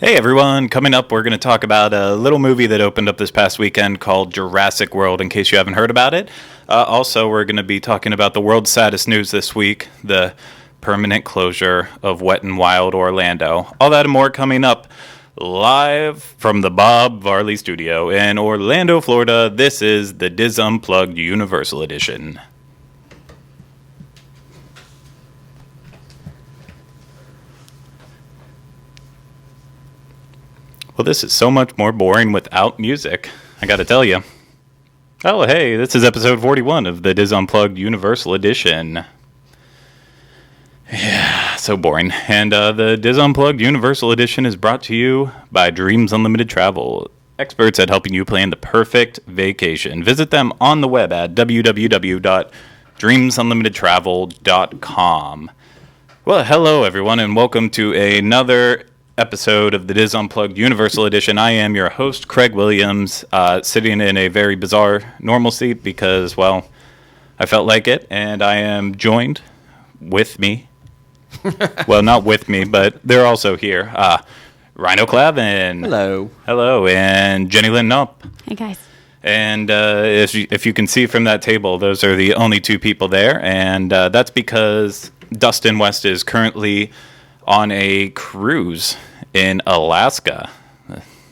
Hey everyone, coming up we're going to talk about a little movie that opened up this past weekend called Jurassic World, in case you haven't heard about it. Also, we're going to be talking about the world's saddest news this week, the permanent closure of Wet n Wild Orlando. All that and more coming up live from the Bob Varley Studio in Orlando, Florida. This is the Diz Unplugged Universal Edition. Well, this is so much more boring without music, I gotta tell you. Oh, hey, this is episode 41 of the Diz Unplugged Universal Edition. Yeah, so boring. And the Diz Unplugged Universal Edition is brought to you by Dreams Unlimited Travel, experts at helping you plan the perfect vacation. Visit them on the web at www.dreamsunlimitedtravel.com. Well, hello, everyone, and welcome to another episode of the Diz Unplugged Universal Edition. I am your host, Craig Williams, sitting in a very bizarre normal seat because, well, I felt like it, and I am joined with me. Well, not with me, but they're also here. Rhino Clavin. Hello. Hello, and Jenny Lynn Nupp. Hey, guys. And if you can see from that table, those are the only two people there, and that's because Dustin West is currently on a cruise in Alaska.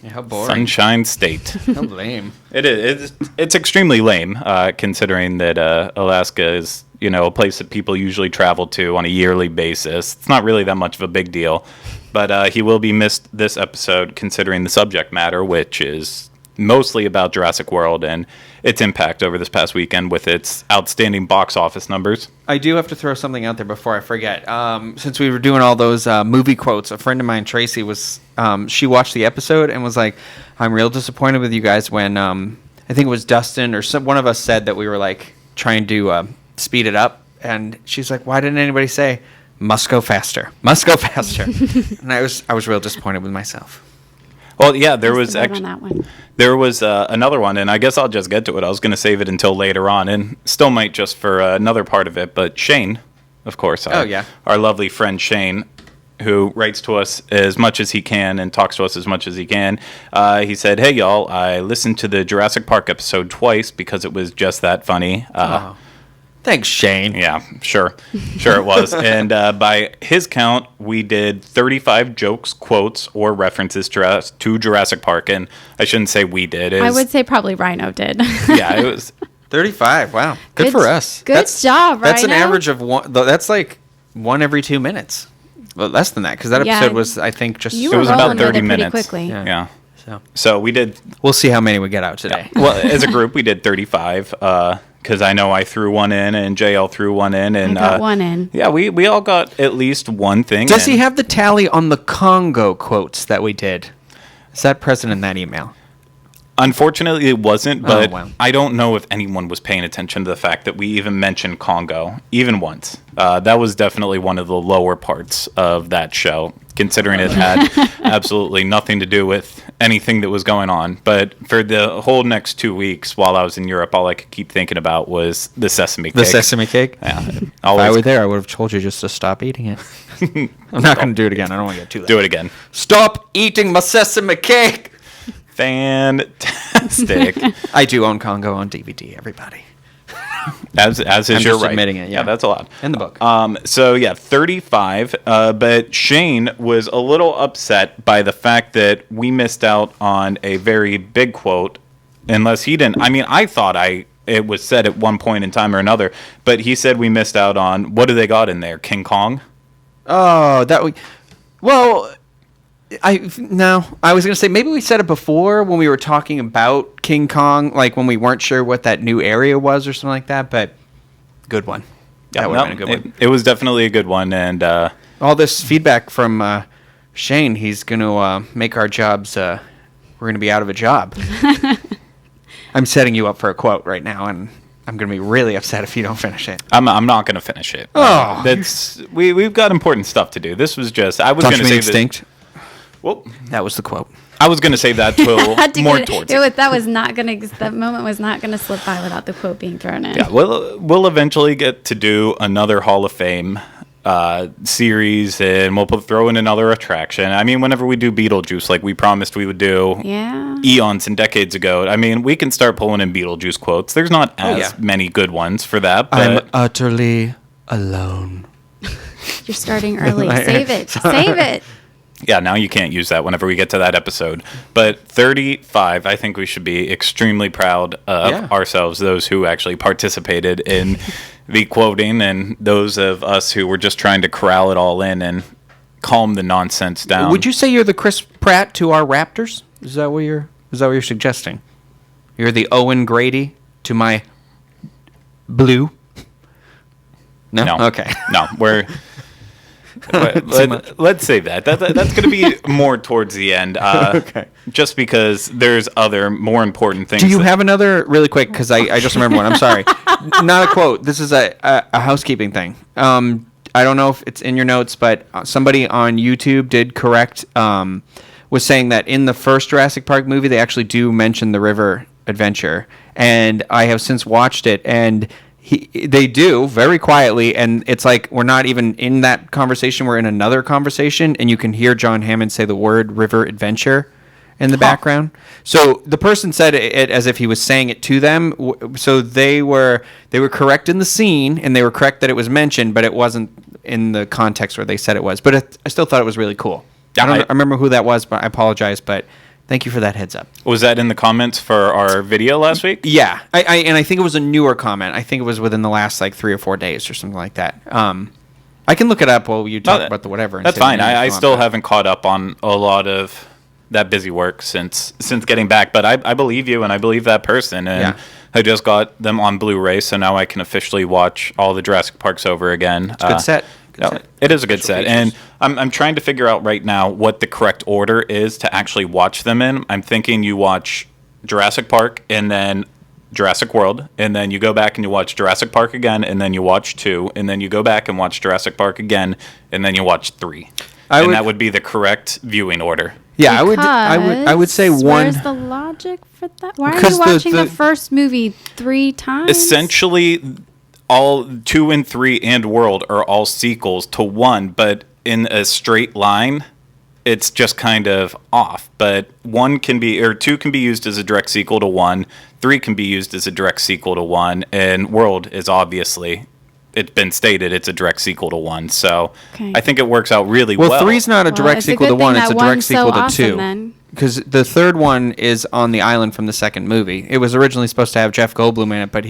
Yeah, how boring. Sunshine State. How lame. It's extremely lame, considering that Alaska is, a place that people usually travel to on a yearly basis. It's not really that much of a big deal, but he will be missed this episode, considering the subject matter, which is mostly about Jurassic World and its impact over this past weekend with its outstanding box office numbers. I do have to throw something out there before I forget. Since we were doing all those movie quotes, a friend of mine, Tracy, she watched the episode and was like, I'm real disappointed with you guys when I think it was Dustin or one of us said that we were like trying to speed it up. And she's like, why didn't anybody say, must go faster, must go faster? And I was real disappointed with myself. Well, yeah, there was on that one. There was another one, and I guess I'll just get to it. I was going to save it until later on, and still might just for another part of it. But Shane, of course, our lovely friend Shane, who writes to us as much as he can and talks to us as much as he can, he said, hey, y'all, I listened to the Jurassic Park episode twice because it was just that funny. Thanks, Shane. Yeah, sure it was. And by his count, we did 35 jokes, quotes, or references to Jurassic Park. And I shouldn't say we did. I would say probably Rhino did. Yeah, it was 35. Wow, good for us. Good job, Rhino. That's an average of one. That's like one every 2 minutes. Well, less than that because that episode was, I think, just you it was about 30 minutes. Quickly. Yeah. So we did. We'll see how many we get out today. Yeah. Well, as a group, we did 35. Because I know I threw one in and JL threw one in. And I got one in. Yeah, we all got at least one thing. Does he have the tally on the Congo quotes that we did? Is that present in that email? Unfortunately, it wasn't, but wow. I don't know if anyone was paying attention to the fact that we even mentioned Congo, even once. That was definitely one of the lower parts of that show, considering it had absolutely nothing to do with anything that was going on. But for the whole next 2 weeks while I was in Europe, all I could keep thinking about was the sesame cake. The sesame cake? Yeah. If I were there, I would have told you just to stop eating it. I'm not going to do it again. I don't want to get too late. Do it again. Stop eating my sesame cake! Fantastic. I do own Congo on DVD, everybody. As is I'm your just right. admitting it, yeah. That's a lot. In the book. 35. But Shane was a little upset by the fact that we missed out on a very big quote, unless he didn't. I mean, I thought it was said at one point in time or another, but he said we missed out on, what do they got in there, King Kong? Oh, well, I was going to say maybe we said it before when we were talking about King Kong, like when we weren't sure what that new area was or something like that, but good one. That would have been a good one. It was definitely a good one. And all this feedback from Shane, he's going to make our jobs, we're going to be out of a job. I'm setting you up for a quote right now, and I'm going to be really upset if you don't finish it. I'm not going to finish it. Oh. We've got important stuff to do. This was just, I was going to say extinct. Well, that was the quote. I was going to say that till more towards it. That moment was not going to slip by without the quote being thrown in. Yeah, we'll eventually get to do another Hall of Fame series, and we'll throw in another attraction. I mean, whenever we do Beetlejuice, like we promised we would do Yeah. eons and decades ago, I mean, we can start pulling in Beetlejuice quotes. There's not as many good ones for that, but I'm utterly alone. You're starting early. Save it. Save it. yeah, now you can't use that whenever we get to that episode. But 35, I think we should be extremely proud of ourselves, those who actually participated in the quoting, and those of us who were just trying to corral it all in and calm the nonsense down. Would you say you're the Chris Pratt to our Raptors? Is that what you're suggesting? You're the Owen Grady to my Blue? No? Okay. No, let's save that. That's going to be more towards the end. Okay. Just because there's other more important things. Do you have another, really quick, because I just remember one. I'm sorry. Not a quote. This is a housekeeping thing. I don't know if it's in your notes, but somebody on YouTube did correct, was saying that in the first Jurassic Park movie, they actually do mention the river adventure. And I have since watched it, and they do very quietly, and it's like we're not even in that conversation. We're in another conversation, and you can hear John Hammond say the word river adventure in the background. So the person said it as if he was saying it to them. So they were correct in the scene, and they were correct that it was mentioned, but it wasn't in the context where they said it was. But I still thought it was really cool. I remember who that was, but I apologize. But thank you for that heads up. Was that in the comments for our video last week? Yeah, I think it was a newer comment. I think it was within the last like 3 or 4 days or something like that. I can look it up while you talk about the whatever. That's fine. I still haven't caught up on a lot of that busy work since getting back, but I believe you, and I believe that person, and I just got them on Blu-ray, so now I can officially watch all the Jurassic Parks over again. It's a good set. It is a good set, and I'm trying to figure out right now what the correct order is to actually watch them in. I'm thinking you watch Jurassic Park and then Jurassic World, and then you go back and you watch Jurassic Park again, and then you watch 2, and then you go back and watch Jurassic Park again, and then you watch 3. That would be the correct viewing order. Yeah, I would say one. Where's the logic for that? Why are you watching the first movie 3 times? Essentially, all 2 and 3 and World are all sequels to 1, but in a straight line, it's just kind of off. But 2 can be used as a direct sequel to 1, 3 can be used as a direct sequel to 1, and World is obviously, it's been stated, it's a direct sequel to 1. So I think it works out really well. Well, 3's not a direct sequel to 1, it's a direct sequel to 2. Because the third one is on the island from the second movie. It was originally supposed to have Jeff Goldblum in it, but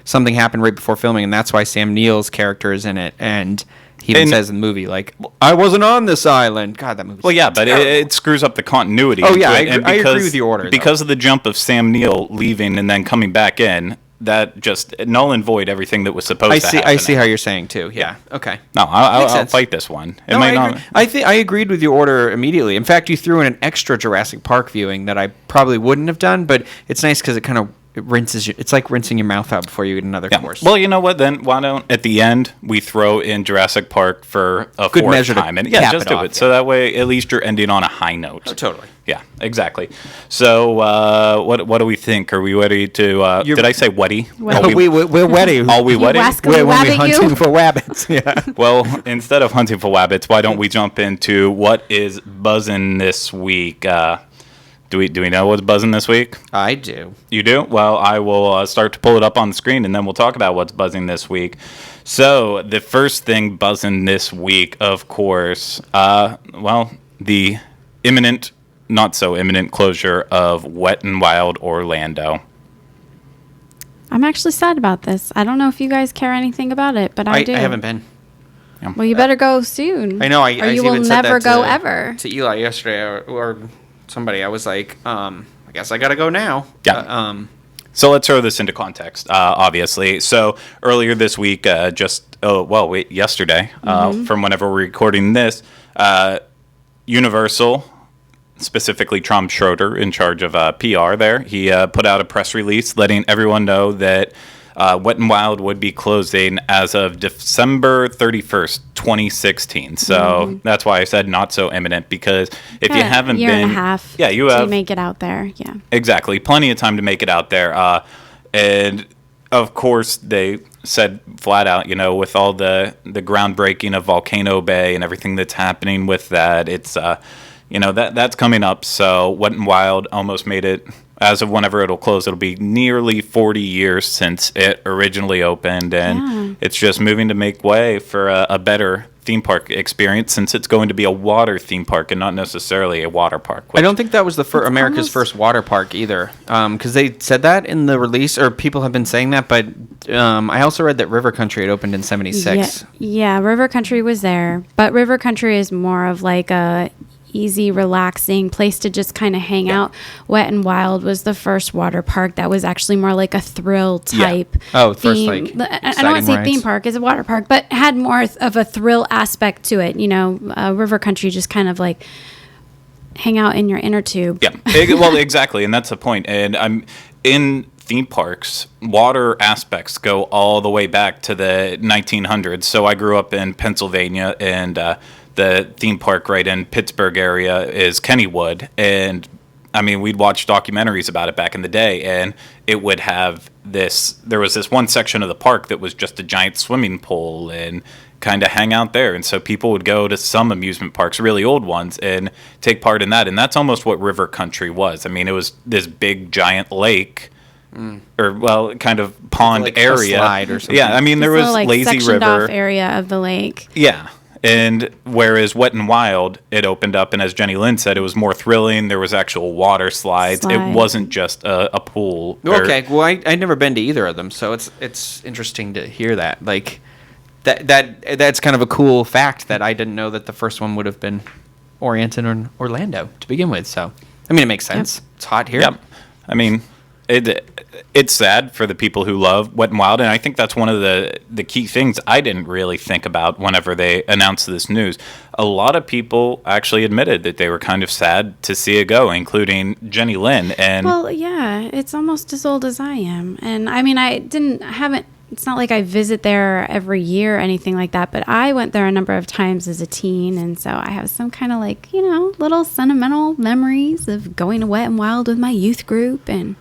something happened right before filming, and that's why Sam Neill's character is in it. And he even says in the movie, like, I wasn't on this island. God, that movie. Well, yeah, but it screws up the continuity. Oh, yeah, I agree with the order. Because of the jump of Sam Neill leaving and then coming back in, that just null and void everything that was supposed to happen. I see how you're saying, too. Yeah, okay. No, I'll fight this one. I agreed with your order immediately. In fact, you threw in an extra Jurassic Park viewing that I probably wouldn't have done, but it's nice because it kind of rinses you. It's like rinsing your mouth out before you eat another course. Well, you know what? Then why don't at the end we throw in Jurassic Park for a good fourth measure time, and just do it. So that way, at least you're ending on a high note. Oh, totally. Yeah, exactly. So what do we think? Are we ready to? Did I say wetty? We're ready. Are we ready? We're hunting for rabbits. Yeah. Well, instead of hunting for rabbits, why don't we jump into what is buzzing this week? Do we know what's buzzing this week? I do. You do? Well, I will start to pull it up on the screen, and then we'll talk about what's buzzing this week. So the first thing buzzing this week, of course, the imminent, not so imminent closure of Wet n Wild Orlando. I'm actually sad about this. I don't know if you guys care anything about it, but I do. I haven't been. Yeah. Well, you better go soon. I know. Or you will never go ever. To Eli yesterday, or somebody, I was like, I guess I gotta go now. Yeah. So let's throw this into context, obviously. So earlier this week, yesterday, from whenever we're recording this, Universal, specifically Tom Schroeder, in charge of PR there, he put out a press release letting everyone know that Wet n Wild would be closing as of December 31st, 2016. So that's why I said not so imminent, because if you haven't been... year and a half you have... to make it out there, yeah. Exactly. Plenty of time to make it out there. And of course, they said flat out, with all the groundbreaking of Volcano Bay and everything that's happening with that, it's that's coming up. So Wet and Wild almost made it. As of whenever it'll close, it'll be nearly 40 years since it originally opened, and it's just moving to make way for a better theme park experience, since it's going to be a water theme park and not necessarily a water park. I don't think that was the America's first water park either, because they said that in the release, or people have been saying that, but I also read that River Country had opened in 76. Yeah, River Country was there, but River Country is more of like a easy, relaxing place to just kind of hang out. Wet and Wild was the first water park that was actually more like a thrill type. Oh, theme. first like I don't want to say theme park, it's a water park, but had more of a thrill aspect to it. River Country just kind of like hang out in your inner tube. Yeah, well, exactly, and that's the point. And I'm in theme parks, water aspects go all the way back to the 1900s. So I grew up in Pennsylvania, and the theme park right in Pittsburgh area is Kennywood. And I mean, we'd watch documentaries about it back in the day, and it would have there was this one section of the park that was just a giant swimming pool and kind of hang out there. And so people would go to some amusement parks, really old ones, and take part in that. And that's almost what River Country was. I mean, it was this big giant lake. Or kind of pond like area. A slide or something. Yeah, I mean, there was like lazy sectioned river off area of the lake. Yeah. And whereas Wet and Wild, it opened up, and as Jenny Lynn said, it was more thrilling. There was actual water slides. It wasn't just a pool. Okay, well, I'd never been to either of them, so it's interesting to hear that. Like, that's kind of a cool fact that I didn't know that the first one would have been oriented in Orlando to begin with. So, I mean, it makes sense. Yep. It's hot here. Yep. I mean, it's sad for the people who love Wet and Wild, and I think that's one of the key things I didn't really think about whenever they announced this news. A lot of people actually admitted that they were kind of sad to see it go, including Jenny Lynn. And well, yeah, it's almost as old as I am, and I mean, it's not like I visit there every year or anything like that, but I went there a number of times as a teen, and so I have some kind of like, little sentimental memories of going to Wet and Wild with my youth group. And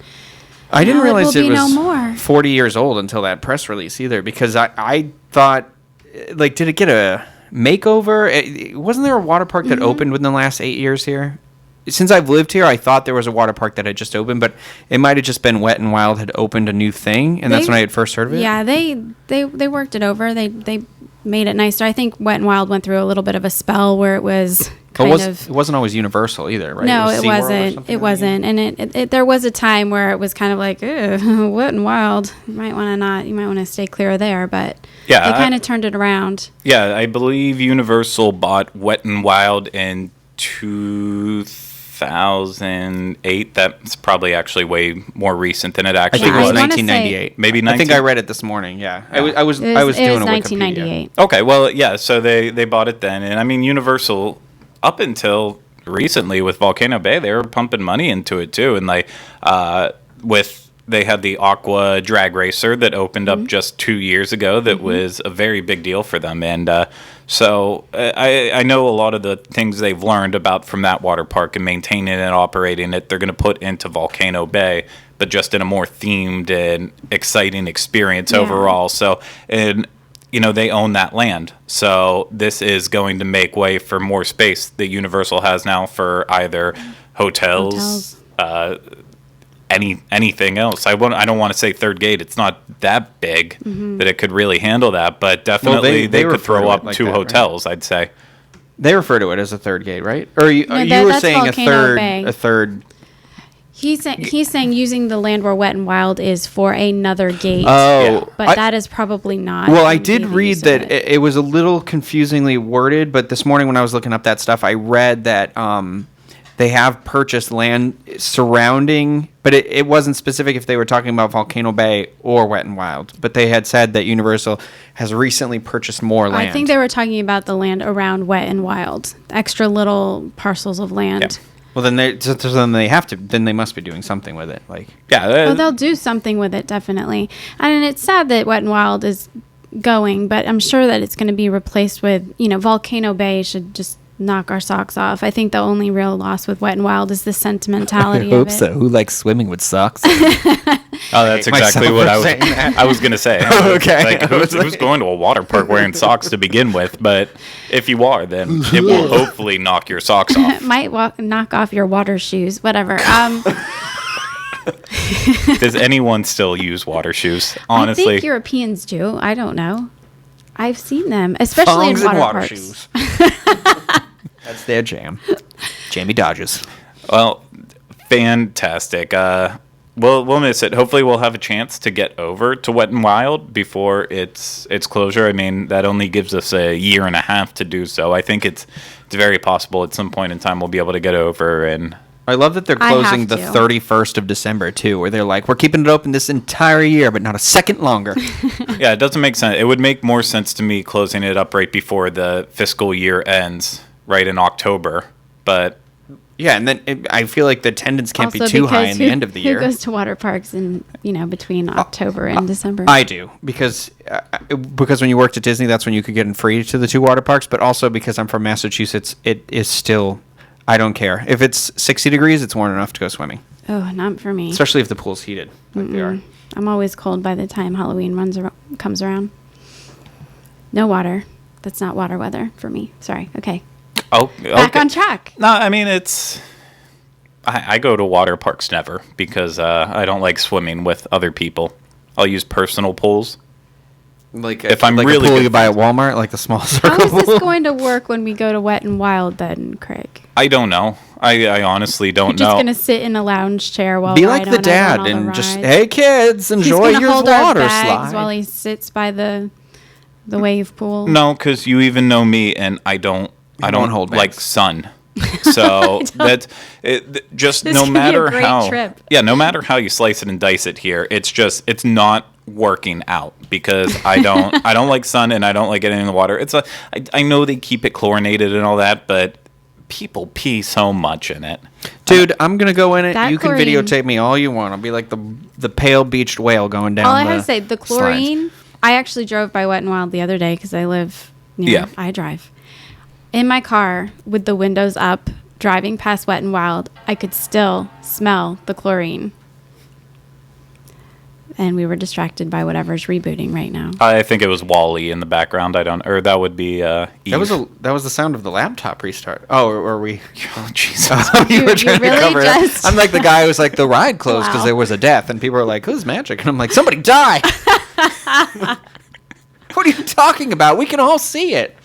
I didn't realize it was 40 years old until that press release either, because I thought, like, did it get a makeover? Wasn't there a water park that opened within the last 8 years here? Since I've lived here, I thought there was a water park that had just opened, but it might have just been Wet and Wild had opened a new thing, and that's when I had first heard of it. Yeah, they worked it over. They made it nicer. I think Wet and Wild went through a little bit of a spell where it was it wasn't always Universal either, right? No, it wasn't. It wasn't, and it there was a time where it was kind of like, Wet and Wild. You might want to stay clear of there, but yeah, they kind of turned it around. Yeah, I believe Universal bought Wet and Wild in 2008. That's probably actually way more recent than it actually was. was. 1998. Maybe I think I read it this morning. Yeah, I was doing a 1998. Okay, well, yeah. So they bought it then, and I mean, Universal up until recently with Volcano Bay, they were pumping money into it too, and they had the Aqua Drag Racer that opened up just 2 years ago. That was a very big deal for them, and so I know a lot of the things they've learned about from that water park and maintaining and operating it, they're going to put into Volcano Bay, but just in a more themed and exciting experience overall. So, and they own that land. So this is going to make way for more space that Universal has now for either hotels. Anything else. I don't want to say third gate. It's not that big that it could really handle that, but definitely they could throw up like 2 hotels, right? I'd say. They refer to it as a third gate, right? Or you were saying a third. He's saying using the land where Wet and Wild is for another gate. Oh, but that is probably not. Well, I did read that it was a little confusingly worded, but this morning when I was looking up that stuff, I read that they have purchased land surrounding, but it wasn't specific if they were talking about Volcano Bay or Wet and Wild. But they had said that Universal has recently purchased more land. I think they were talking about the land around Wet and Wild, extra little parcels of land. Yeah. Well, then they have to. Then they must be doing something with it. They'll do something with it, definitely. And it's sad that Wet and Wild is going, but I'm sure that it's going to be replaced with. Volcano Bay should just knock our socks off. I think the only real loss with Wet and Wild is the sentimentality I hope of it. so. Who likes swimming with socks? Oh, that's exactly Myself what for saying that. I was going to say. Okay. Like, who's going to a water park wearing socks to begin with? But if you are, then it will hopefully knock your socks off. Might knock off your water shoes, whatever. Does anyone still use water shoes? I Honestly, think Europeans do. I don't know. I've seen them, especially Thongs in and water water parks. shoes. That's their jam. Jamie Dodges. well, fantastic. We'll miss it. Hopefully, we'll have a chance to get over to Wet and Wild before its closure. I mean, that only gives us a year and a half to do so. I think it's very possible at some point in time we'll be able to get over and. I love that they're I have closing the to. 31st of December, too, where they're like, we're keeping it open this entire year, but not a second longer. Yeah, it doesn't make sense. It would make more sense to me closing it up right before the fiscal year ends, right in October. But Yeah, and then I feel like the attendance can't be Also too high because in the end of the year. Who goes to water parks in between October and December? I do because when you worked at Disney, that's when you could get in free to the 2 water parks. But also because I'm from Massachusetts, it is still. I don't care if it's 60 degrees; it's warm enough to go swimming, Oh, not for me. especially if the pool's heated. Like they are. I'm always cold by the time Halloween comes around. No water. That's not water weather for me. Sorry. Okay. Back on track. No, I mean it's. I go to water parks never because I don't like swimming with other people. I'll use personal pools. Like If I'm like really a pool good you buy at Walmart, like the small circle How is pool. this going to work when we go to Wet and Wild then, Craig? I don't know. I honestly don't You're just know. going to sit in a lounge chair while Be I like ride the on dad all the and just, rides. hey kids, He's enjoy gonna your hold our water bags slide. while he sits by the wave pool. No, because you even know me, and I don't hold like bags. sun. So that's just This no could be a matter great how trip. no matter how you slice it and dice it here, it's not working out because I don't like sun and I don't like getting in the water. I know they keep it chlorinated and all that, but people pee so much in it. Dude, I'm gonna go in it. That You can chlorine- videotape me all you want. I'll be like the pale beached whale going down. All I the have to say, the slides. chlorine. I actually drove by Wet and Wild the other day because I live near. Yeah. I drive in my car with the windows up, driving past Wet and Wild. I could still smell the chlorine, and we were distracted by whatever's rebooting right now. I think it was Wall-E in the background. Or that would be Eve. That was the sound of the laptop restart. Oh, or we? Oh, Jesus. You were You trying really to cover just- it. I'm like the guy who's like the ride closed because Wow. there was a death, and people are like, "Who's magic?" And I'm like, "Somebody die." What are you talking about? We can all see it.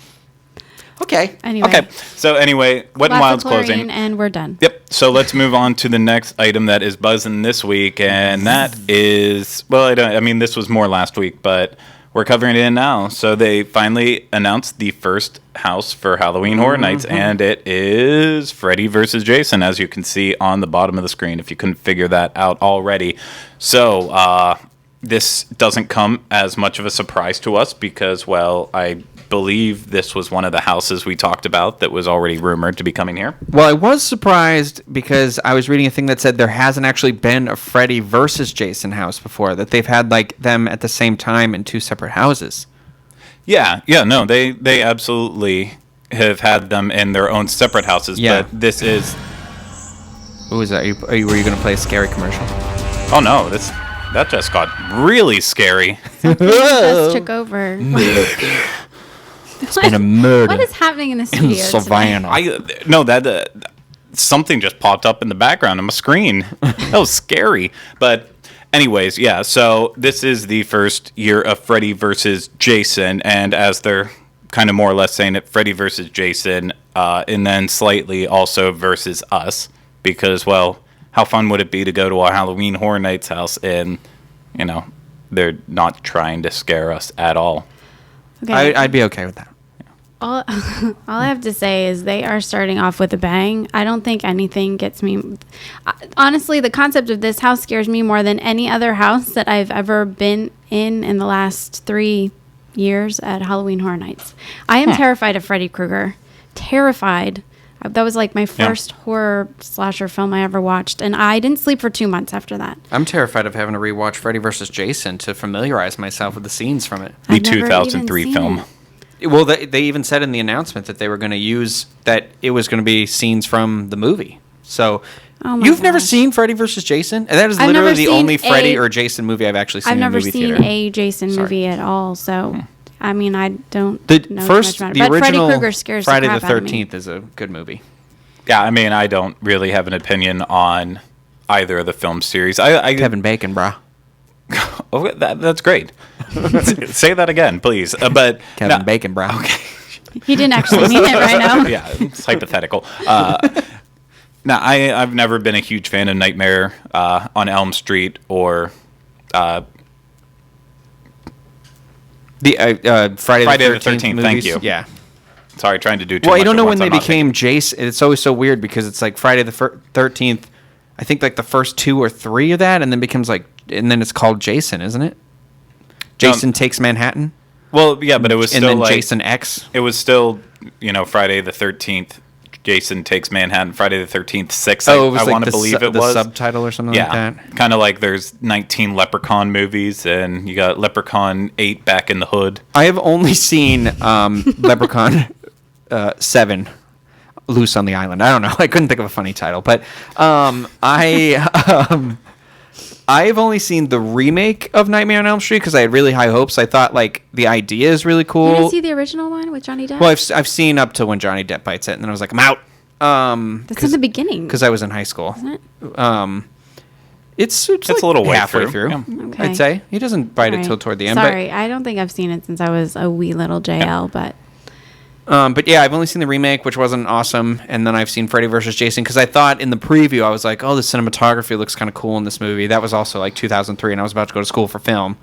Okay. Anyway, Okay. So anyway, Wet and lots Wild's of chlorine, closing. and we're done. Yep. So let's move on to the next item that is buzzing this week, and that is this was more last week, but we're covering it in now. So they finally announced the first house for Halloween Horror Nights, and it is Freddy versus Jason, as you can see on the bottom of the screen. If you couldn't figure that out already, so this doesn't come as much of a surprise to us because, well, I believe this was one of the houses we talked about that was already rumored to be coming here. Well, I was surprised because I was reading a thing that said there hasn't actually been a Freddy versus Jason house before, that they've had like them at the same time in 2 separate houses. Yeah, no, they absolutely have had them in their own separate houses, Yeah. but this is... Who is that? Were you going to play a scary commercial? Oh, no, that just got really scary. Just took over. It's been a murder What is happening in the studio in today? Savannah. No, that something just popped up in the background on my screen. That was scary. But anyways, yeah, so this is the first year of Freddy versus Jason, and as they're kind of more or less saying it, Freddy versus Jason, and then slightly also versus us, because, well, how fun would it be to go to a Halloween Horror Nights house and, they're not trying to scare us at all. Okay. I'd be okay with that. all I have to say is they are starting off with a bang. I don't think anything gets me. Honestly, the concept of this house scares me more than any other house that I've ever been in the last 3 years at Halloween Horror Nights. I am terrified of Freddy Krueger. Terrified. That was like my first horror slasher film I ever watched, and I didn't sleep for 2 months after that. I'm terrified of having to rewatch Freddy vs. Jason to familiarize myself with the scenes from it. The I've never 2003 even seen film. it. Well, they even said in the announcement that they were going to use that it was going to be scenes from the movie. So Oh my you've never gosh. seen Freddy vs. Jason? And that is I've literally never the seen only Freddy a- or Jason movie I've actually seen I've in a never movie seen theater. a Jason Sorry. movie at all, so I mean, I don't The know too first, much about the it. But Freddy original Krueger scares Friday the the crap out of me. 13th is a good movie. Yeah, I mean, I don't really have an opinion on either of the film series. I Kevin Bacon, brah. Oh, that's great. Say that again, please. But Kevin no, Bacon, brah. Okay. He didn't actually mean it right now. Yeah, it's hypothetical. Now, I've never been a huge fan of Nightmare on Elm Street or The Friday the 13th movies. Thank you. Yeah. Sorry, trying to do too Well, much I don't at know once. when they I'm not became Jason. It's always so weird because it's like Friday the 13th. I think like the first 2 or 3 of that, and then becomes like, and then it's called Jason, isn't it? Jason Takes Manhattan, Well, yeah, but it was and still then like Jason X. it was still, Friday the 13th. Jason Takes Manhattan. Friday the 13th 6. Oh, it was I like want to believe it the was subtitle or something like Yeah, that. kind of like there's 19 Leprechaun movies, and you got Leprechaun 8 Back in the Hood. I have only seen Leprechaun 7, Loose on the Island. I don't know. I couldn't think of a funny title, but I've only seen the remake of Nightmare on Elm Street because I had really high hopes. I thought like the idea is really You cool. didn't see the original one with Johnny Depp? Well, I've seen up to when Johnny Depp bites it, and then I was like, I'm out. That's in the beginning. Because I was in high school. Isn't it? It's It's like a little way halfway through. through. Yeah. Okay. I'd say he doesn't bite it Right. till toward the end. Sorry, I don't think I've seen it since I was a wee little JL, But yeah, I've only seen the remake, which wasn't awesome, and then I've seen Freddy vs. Jason because I thought in the preview I was like, oh, the cinematography looks kind of cool in this movie. That was also like 2003, and I was about to go to school for film.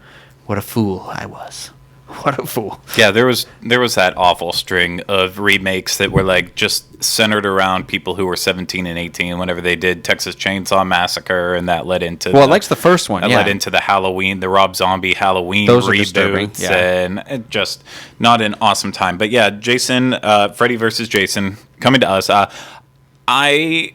What a fool I was! What a fool! Yeah, there was that awful string of remakes that were like just centered around people who were 17 and 18 whenever they did Texas Chainsaw Massacre, and that led into Well, it likes the first one. that Yeah. led into the Rob Zombie Halloween Those are disturbing, reboots, yeah. and it just not an awesome time. But yeah, Jason, Freddy versus Jason coming to us. I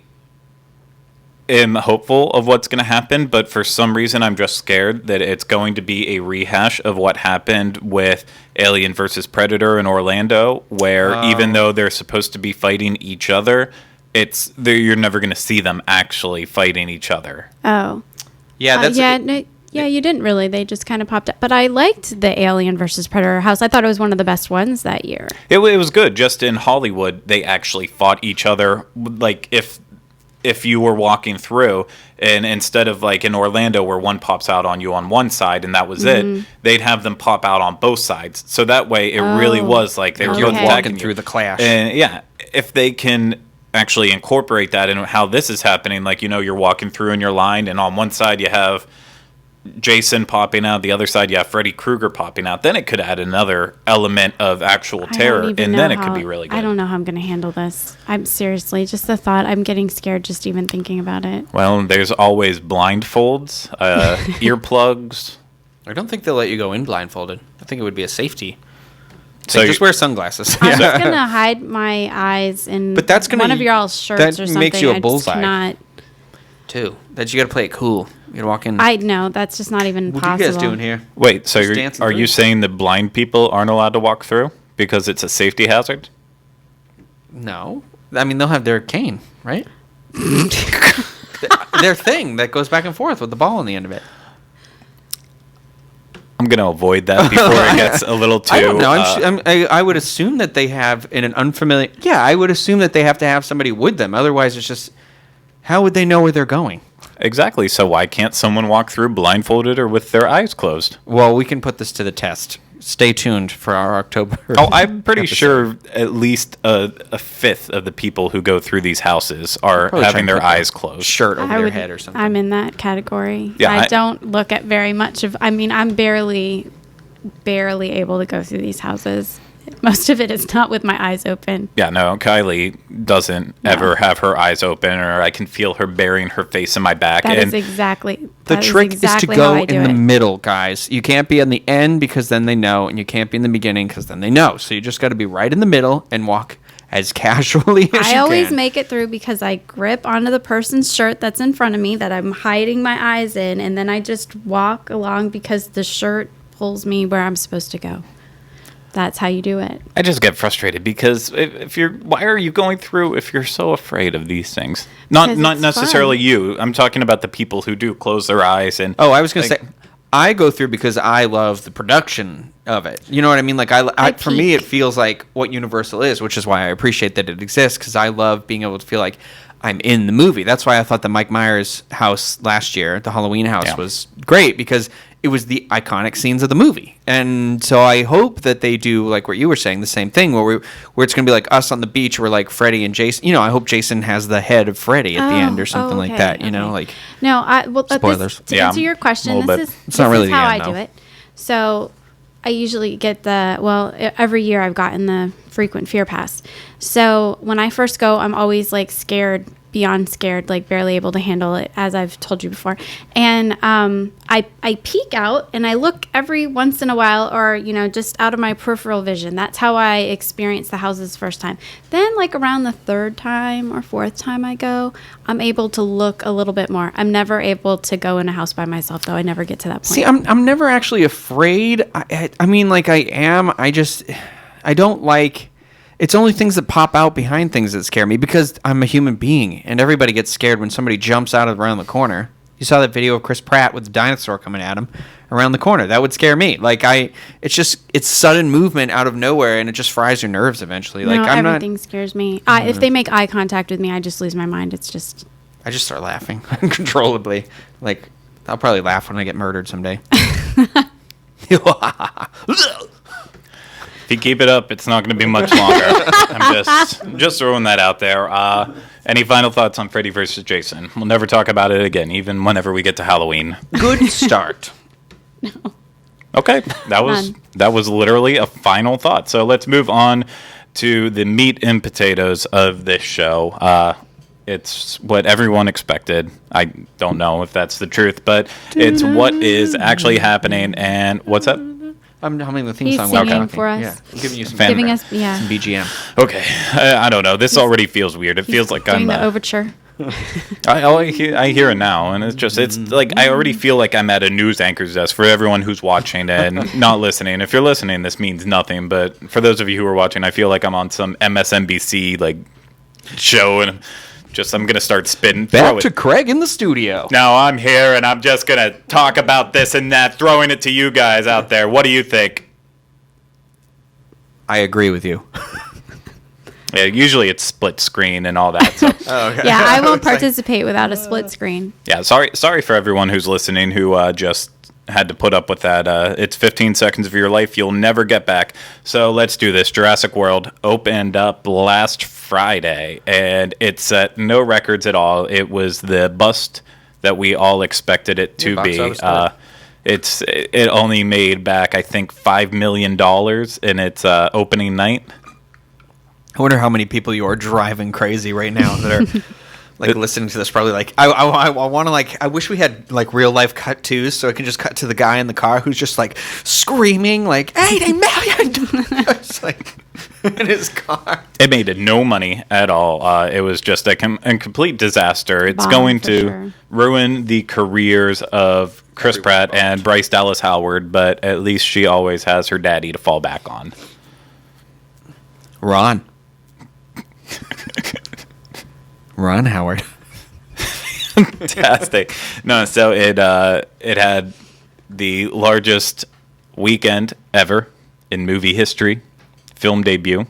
am hopeful of what's going to happen, but for some reason I'm just scared that it's going to be a rehash of what happened with Alien versus Predator in Orlando, where even though they're supposed to be fighting each other, you're never going to see them actually fighting each other. oh. Yeah, that's Yeah, you didn't really. They just kind of popped up. But I liked the Alien versus Predator house. I thought it was one of the best ones that year. It was good. Just in Hollywood, they actually fought each other. Like if you were walking through, and instead of like in Orlando where one pops out on you on one side and that was it, they'd have them pop out on both sides. So that way it really was like they were Okay. you're both walking attacking through you. the clash. And yeah, if they can actually incorporate that in how this is happening, like you're walking through in your line, and on one side you have Jason popping out, the other side you have Freddy Krueger popping out, then it could add another element of actual terror, and then it could be really good. I don't know how I'm going to handle this. I'm seriously, just the thought, I'm getting scared just even thinking about it. Well, there's always blindfolds, earplugs. I don't think they'll let you go in blindfolded. I think it would be a safety. So Just wear sunglasses. I'm just going to hide my eyes in But that's gonna- one of y'all's shirts that or something. makes you a I just bullseye. cannot. Too. That you got to play it cool. You got to walk in. I know, that's just not even what possible. are you guys doing here? Wait, so Just dancing are through? you saying that blind people aren't allowed to walk through because it's a safety hazard? No. I mean, they'll have their cane, right? their thing that goes back and forth with the ball on the end of it. I'm going to avoid that before it gets a little too... I don't know. I would assume that they have in an unfamiliar... Yeah, I would assume that they have to have somebody with them. Otherwise, it's just... How would they know where they're going? Exactly. So why can't someone walk through blindfolded or with their eyes closed? Well, we can put this to the test. Stay tuned for our October. Oh, I'm pretty episode. sure at least a fifth of the people who go through these houses are Probably having try their and put eyes closed. shirt over I their would- head or something. I'm in that category. Yeah, I I- don't look at very much of. I mean, I'm barely able to go through these houses. Most of it is not with my eyes open. Yeah, no, Kylie doesn't ever have her eyes open, or I can feel her burying her face in my back. That and is exactly. The that trick exactly is to how go I do in the it. middle, guys. You can't be in the end because then they know, and you can't be in the beginning because then they know. So you just got to be right in the middle and walk as casually as I you always can. make it through because I grip onto the person's shirt that's in front of me that I'm hiding my eyes in, and then I just walk along because the shirt pulls me where I'm supposed to go. that's how you do it. I just get frustrated because why are you going through if you're so afraid of these things? Not Because it's necessarily fun. you. I'm talking about the people who do close their eyes and. Oh, I was going to like, say, I go through because I love the production of it. You know what I mean? Like, for me, it peak. feels like what Universal is, which is why I appreciate that it exists, because I love being able to feel like I'm in the movie. That's why I thought the Mike Myers house last year, the Halloween house, was great, because it was the iconic scenes of the movie. And so I hope that they do, like what you were saying, the same thing, where it's going to be like us on the beach, where like Freddy and Jason, you know, I hope Jason has the head of Freddy at the end or something like that, you know, like. No, Spoilers. To Yeah, answer your a question, little this bit. is, It's this not really is the how end, I do though. it. So I usually get every year I've gotten the frequent fear pass. So when I first go, I'm always like scared, beyond scared, like barely able to handle it, as I've told you before. And I peek out and I look every once in a while, or, you know, just out of my peripheral vision. That's how I experience the houses first time. Then like around the third time or fourth time I go, I'm able to look a little bit more. I'm never able to go in a house by myself, though. I never get to that point. See, I'm never actually afraid. I mean, like, I am. I don't like. It's only things that pop out behind things that scare me, because I'm a human being, and everybody gets scared when somebody jumps out of around the corner. You saw that video of Chris Pratt with the dinosaur coming at him around the corner. That would scare me. Like, it's sudden movement out of nowhere, and it just fries your nerves eventually. No, Like, everything scares me. If they make eye contact with me, I just lose my mind. It's just. I just start laughing uncontrollably. Like, I'll probably laugh when I get murdered someday. If you keep it up, it's not going to be much longer. I'm just throwing that out there. Any final thoughts on Freddy versus Jason? We'll never talk about it again, even whenever we get to Halloween. Good start. Okay, that was literally a final thought. So let's move on to the meat and potatoes of this show. It's what everyone expected. I don't know if that's the truth, but it's what is actually happening. And what's up? I'm humming the theme He's song. singing while talking. for us. Yeah, I'm giving you some, Fan- Giving us, yeah. some BGM. Okay, I don't know. This already feels weird. It feels like doing I'm. the overture. I hear it now, and it's like I already feel like I'm at a news anchor's desk for everyone who's watching and not listening. If you're listening, this means nothing. But for those of you who are watching, I feel like I'm on some MSNBC like show, and I'm gonna start spitting. Back to Craig in the studio. Now I'm here, and I'm just gonna talk about this and that, throwing it to you guys out there. What do you think? I agree with you. Yeah, usually it's split screen and all that. So. Yeah, I won't participate without a split screen. Yeah, sorry for everyone who's listening who just had to put up with that. It's 15 seconds of your life you'll never get back. So let's do this. Jurassic World opened up last Friday, and it set no records at all. It was the bust that we all expected it to be. It only made back, I think, $5 million in its opening night. I wonder how many people you are driving crazy right now that are like listening to this. Probably like I want to like I wish we had like real life cut twos so I can just cut to the guy in the car who's just like screaming like $80 million. It's like in his car. It made no money at all. It was just a complete disaster. It's Bomb, going for to sure. ruin the careers of Chris Pratt and Bryce Dallas Howard, but at least she always has her daddy to fall back on. Ron Howard. Fantastic. No, so it had the largest weekend ever in movie history, film debut.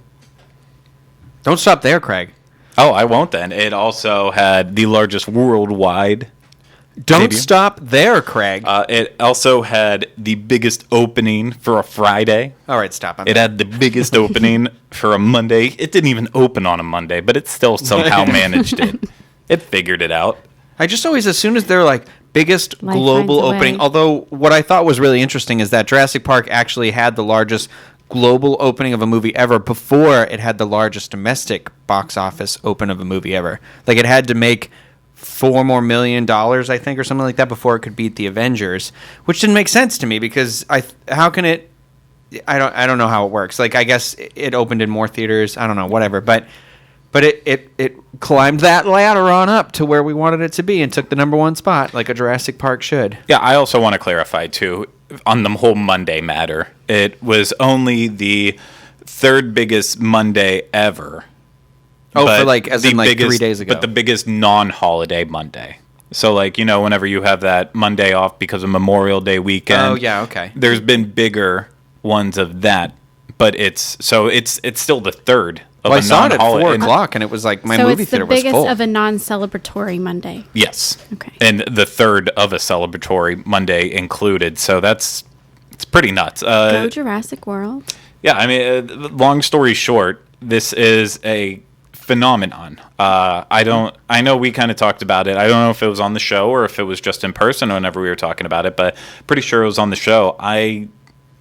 Don't stop there, Craig. Oh, I won't then. It also had the largest worldwide. Don't debut. stop there, Craig. It also had the biggest opening for a Friday. All right, stop. It had the biggest opening for a Monday. It didn't even open on a Monday, but it still somehow managed it. It figured it out. I just always, as soon as they're like biggest Life global finds a opening, way. although what I thought was really interesting is that Jurassic Park actually had the largest global opening of a movie ever before it had the largest domestic box office open of a movie ever. Like it had to make $4 million, I think, or something like that before it could beat the Avengers, which didn't make sense to me because how can it? I don't know how it works. Like I guess it opened in more theaters. I don't know, whatever. But But it climbed that ladder on up to where we wanted it to be and took the number one spot, like a Jurassic Park should. Yeah, I also want to clarify, too, on the whole Monday matter. It was only the third biggest Monday ever. Oh, for as in 3 days ago. But the biggest non-holiday Monday. So, whenever you have that Monday off because of Memorial Day weekend. Oh, yeah, okay. There's been bigger ones of that, but it's still the third of I a saw it at non-holiday. 4 o'clock, and it was like my movie theater was full. So it's the biggest of a non-celebratory Monday. Yes. Okay. And the third of a celebratory Monday included. So it's pretty nuts. Go Jurassic World. Yeah, I mean, long story short, this is a phenomenon. I know we kind of talked about it. I don't know if it was on the show or if it was just in person whenever we were talking about it, but pretty sure it was on the show.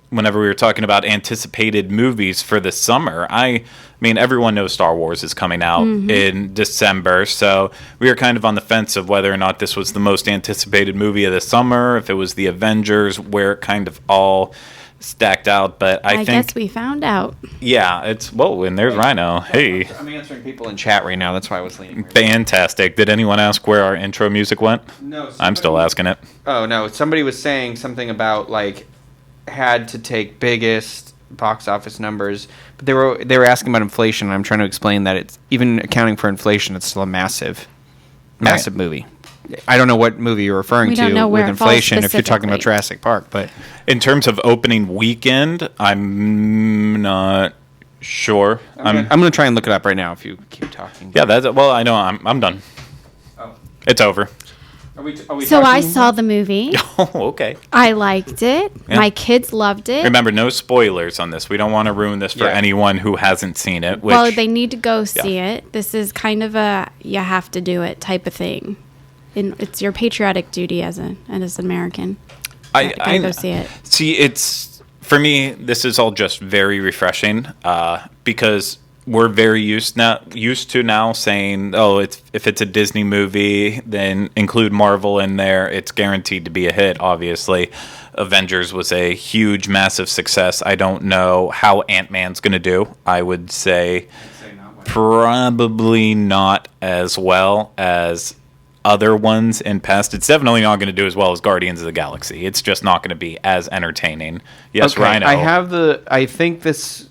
Whenever we were talking about anticipated movies for the summer, I mean, everyone knows Star Wars is coming out in December, so we were kind of on the fence of whether or not this was the most anticipated movie of the summer, if it was the Avengers, where it kind of all stacked out, but I think... guess we found out. Yeah, and there's Rhino. Hey. I'm answering people in chat right now, that's why I was leaning. Fantastic. Did anyone ask where our intro music went? No. I'm still asking it. Oh, no, somebody was saying something about, had to take biggest box office numbers, but they were asking about inflation, and I'm trying to explain that it's, even accounting for inflation, it's still a massive movie. I don't know what movie you're referring to with inflation if you're talking about Jurassic Park, but in terms of opening weekend, I'm not sure. I'm going to try and look it up right now if you keep talking. Yeah, I know I'm done. Oh. It's over. Are we So I saw the movie. Oh, okay. I liked it. Yeah. My kids loved it. Remember, no spoilers on this. We don't want to ruin this for anyone who hasn't seen it. Well, they need to go see it. This is kind of a you have to do it type of thing. It's your patriotic duty as an American. I go see it. See, it's for me. This is all just very refreshing because we're very used to now saying, oh, if it's a Disney movie, then include Marvel in there. It's guaranteed to be a hit. Obviously, Avengers was a huge, massive success. I don't know how Ant-Man's going to do. I would say probably not as well as other ones in past. It's definitely not going to do as well as Guardians of the Galaxy. It's just not going to be as entertaining. Yes, okay, Rhino. I think this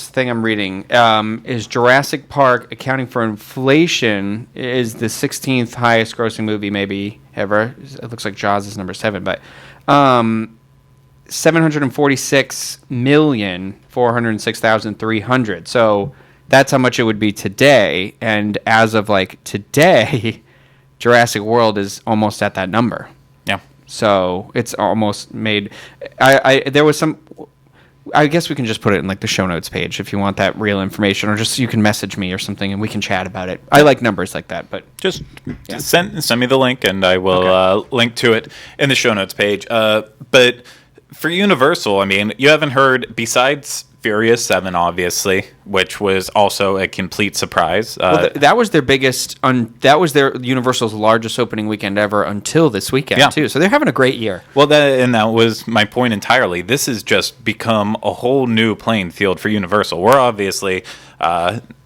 thing I'm reading is Jurassic Park, accounting for inflation, is the 16th highest grossing movie maybe ever. It looks like Jaws is number 7, but 746,406,300. So that's how much it would be today. And as of today, Jurassic World is almost at that number. Yeah. So it's almost made. There was some. I guess we can just put it in the show notes page if you want that real information, or just you can message me or something and we can chat about it. I like numbers like that, but just send me the link and I will link to it in the show notes page. But for Universal, I mean, you haven't heard besides Furious 7, obviously, which was also a complete surprise. That was their biggest. That was their Universal's largest opening weekend ever until this weekend too. So they're having a great year. Well, that was my point entirely. This has just become a whole new playing field for Universal. We're obviously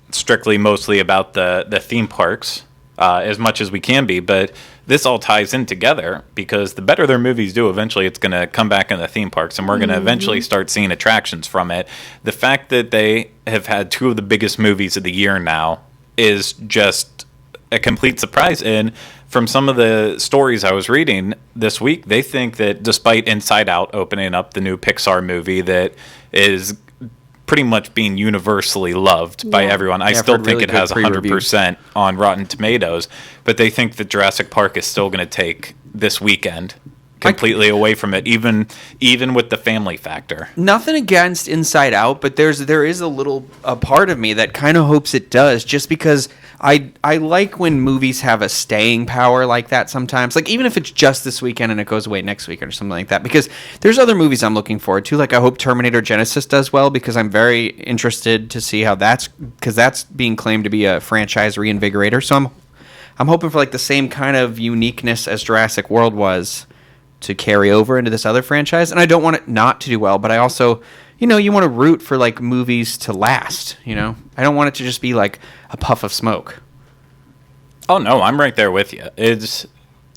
strictly mostly about the theme parks as much as we can be, but this all ties in together because the better their movies do, eventually it's going to come back in the theme parks and we're going to eventually start seeing attractions from it. The fact that they have had 2 of the biggest movies of the year now is just a complete surprise. And from some of the stories I was reading this week, they think that despite Inside Out opening up, the new Pixar movie that is pretty much being universally loved by everyone. I still think it has 100% on Rotten Tomatoes, but they think that Jurassic Park is still going to take this weekend completely away from it, even with the family factor. Nothing against Inside Out, but there is a part of me that kind of hopes it does, just because I like when movies have a staying power like that sometimes. Even if it's just this weekend and it goes away next weekend or something like that. Because there's other movies I'm looking forward to. I hope Terminator Genisys does well, because I'm very interested to see how that's being claimed to be a franchise reinvigorator. So I'm hoping for the same kind of uniqueness as Jurassic World was to carry over into this other franchise. And I don't want it not to do well, but I also you want to root for like movies to last. I don't want it to just be like a puff of smoke. Oh no, I'm right there with you.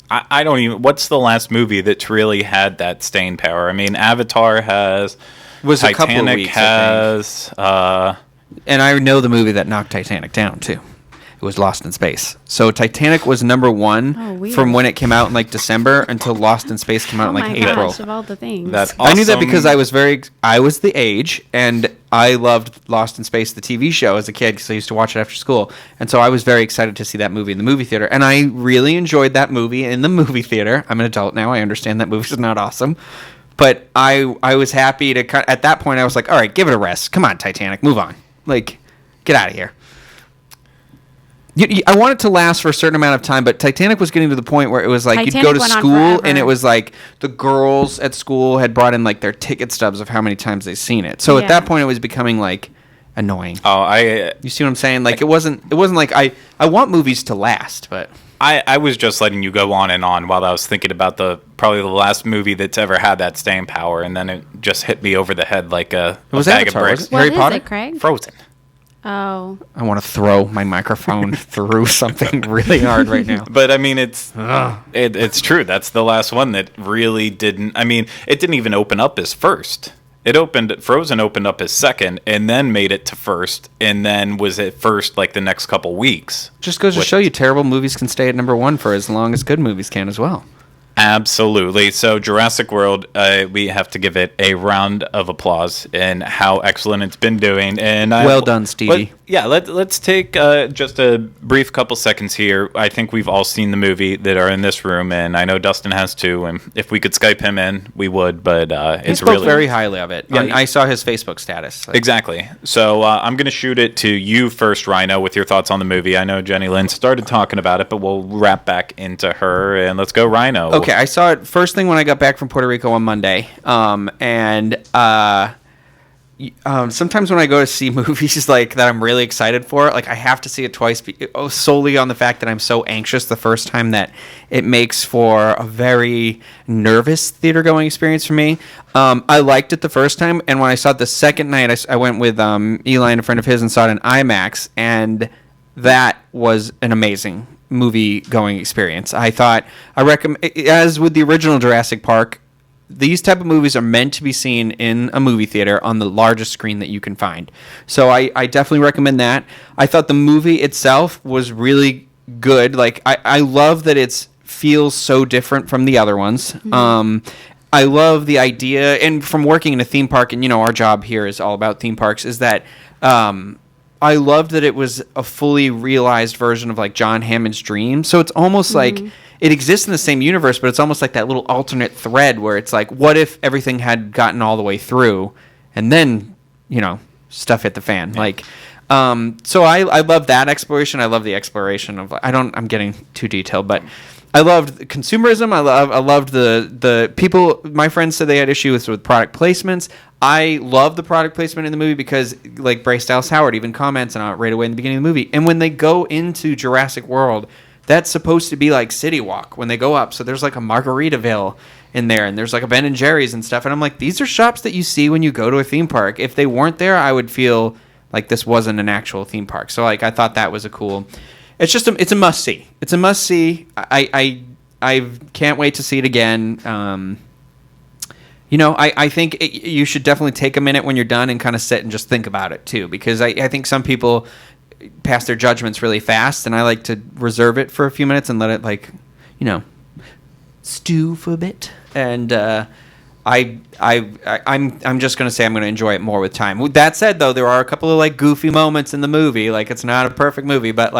I don't even. What's the last movie that's really had that staying power? I mean, Avatar has. Was Titanic a couple of weeks, has. And I know the movie that knocked Titanic down too. It was Lost in Space. So Titanic was number one from when it came out in like December until Lost in Space came out in like April. Gosh, of all the things. That's awesome. I knew that because I was the age, and I loved Lost in Space, the TV show, as a kid because I used to watch it after school. And so I was very excited to see that movie in the movie theater. And I really enjoyed that movie in the movie theater. I'm an adult now. I understand that movie's not awesome. But I was happy to, at that point, I was like, all right, give it a rest. Come on, Titanic, move on. Like, get out of here. I want it to last for a certain amount of time, but Titanic was getting to the point where it was like Titanic you'd go to went on school forever. and it was like the girls at school had brought in like their ticket stubs of how many times they've seen it. So at that point, it was becoming like annoying. Oh, you see what I'm saying? Like it wasn't like I want movies to last, but I was just letting you go on and on while I was thinking about probably the last movie that's ever had that staying power, and then it just hit me over the head like a bag of bricks. What Harry is Potter? it, Craig? Frozen. Oh. I want to throw my microphone through something really hard right now. But I mean, it's true. That's the last one that really didn't. I mean, it didn't even open up as first. Frozen opened up as second, and then made it to first, and then was at first like the next couple weeks. Just goes to show you, terrible movies can stay at number one for as long as good movies can as well. Absolutely. So Jurassic World, we have to give it a round of applause and how excellent it's been doing. And well done, Stevie. Let's take just a brief couple seconds here. I think we've all seen the movie that are in this room, and I know Dustin has too. And if we could Skype him in, we would. But he spoke very highly of it. Yeah, I saw his Facebook status. Exactly. So I'm going to shoot it to you first, Rhino, with your thoughts on the movie. I know Jenny Lynn started talking about it, but we'll wrap back into her, and let's go, Rhino. Okay, I saw it first thing when I got back from Puerto Rico on Monday. Sometimes when I go to see movies like that I'm really excited for, like I have to see it twice solely on the fact that I'm so anxious the first time that it makes for a very nervous theater going experience for me. I liked it the first time, and when I saw it the second night, I went with Eli and a friend of his and saw it in IMAX, and that was an amazing movie going experience. I thought I recommend, as with the original Jurassic Park, these type of movies are meant to be seen in a movie theater on the largest screen that you can find. So I definitely recommend that. I thought the movie itself was really good. Like I love that it feels so different from the other ones. Mm-hmm. I love the idea, and from working in a theme park, and our job here is all about theme parks, is that I loved that it was a fully realized version of like John Hammond's dream. So it's almost like it exists in the same universe, but it's almost like that little alternate thread where it's like, what if everything had gotten all the way through and then, stuff hit the fan. Yeah. Like, so I love that exploration. I love the exploration of, I'm getting too detailed, but I loved consumerism. I loved the people. My friends said they had issues with product placements. I love the product placement in the movie because, like Bryce Dallas Howard even comments on it right away in the beginning of the movie. And when they go into Jurassic World, that's supposed to be like City Walk when they go up. So there's like a Margaritaville in there, and there's like a Ben and Jerry's and stuff. And I'm like, these are shops that you see when you go to a theme park. If they weren't there, I would feel like this wasn't an actual theme park. So like I thought that was a cool. It's just it's a must see. It's a must see. I can't wait to see it again. I think you should definitely take a minute when you're done and kind of sit and just think about it too, because I think some people pass their judgments really fast, and I like to reserve it for a few minutes and let it stew for a bit. And I'm just gonna say I'm gonna enjoy it more with time. With that said, though, there are a couple of like goofy moments in the movie. Like it's not a perfect movie, but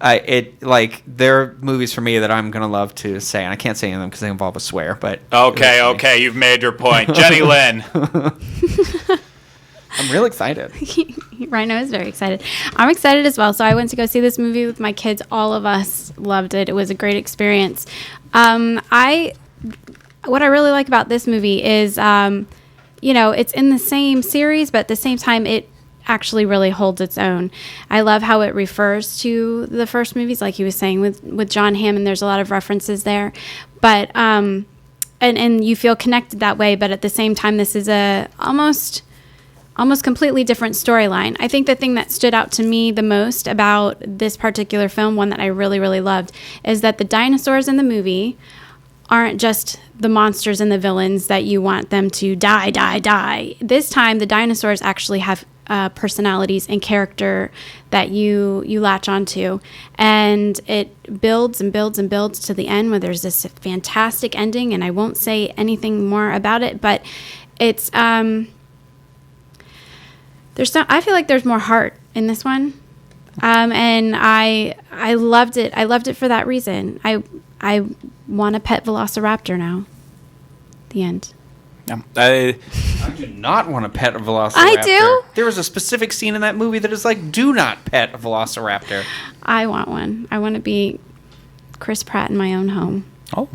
there are movies for me that I'm gonna love to say, and I can't say any of them because they involve a swear. But okay, you've made your point, Jenny Lynn. I'm real excited. Rhino is very excited. I'm excited as well. So I went to go see this movie with my kids. All of us loved it. It was a great experience. What I really like about this movie is, it's in the same series, but at the same time, it actually really holds its own. I love how it refers to the first movies, like he was saying with John Hammond. There's a lot of references there, but and you feel connected that way. But at the same time, this is almost completely different storyline. I think the thing that stood out to me the most about this particular film, one that I really, really loved, is that the dinosaurs in the movie aren't just the monsters and the villains that you want them to die, die, die. This time, the dinosaurs actually have personalities and character that you latch onto, and it builds and builds and builds to the end where there's this fantastic ending. And I won't say anything more about it, but it's I feel like there's more heart in this one, and I loved it. I loved it for that reason. I want a pet velociraptor now. The end. Yeah. I do not want to pet a velociraptor. I do. There was a specific scene in that movie that is like, do not pet a velociraptor. I want one. I want to be Chris Pratt in my own home. Oh,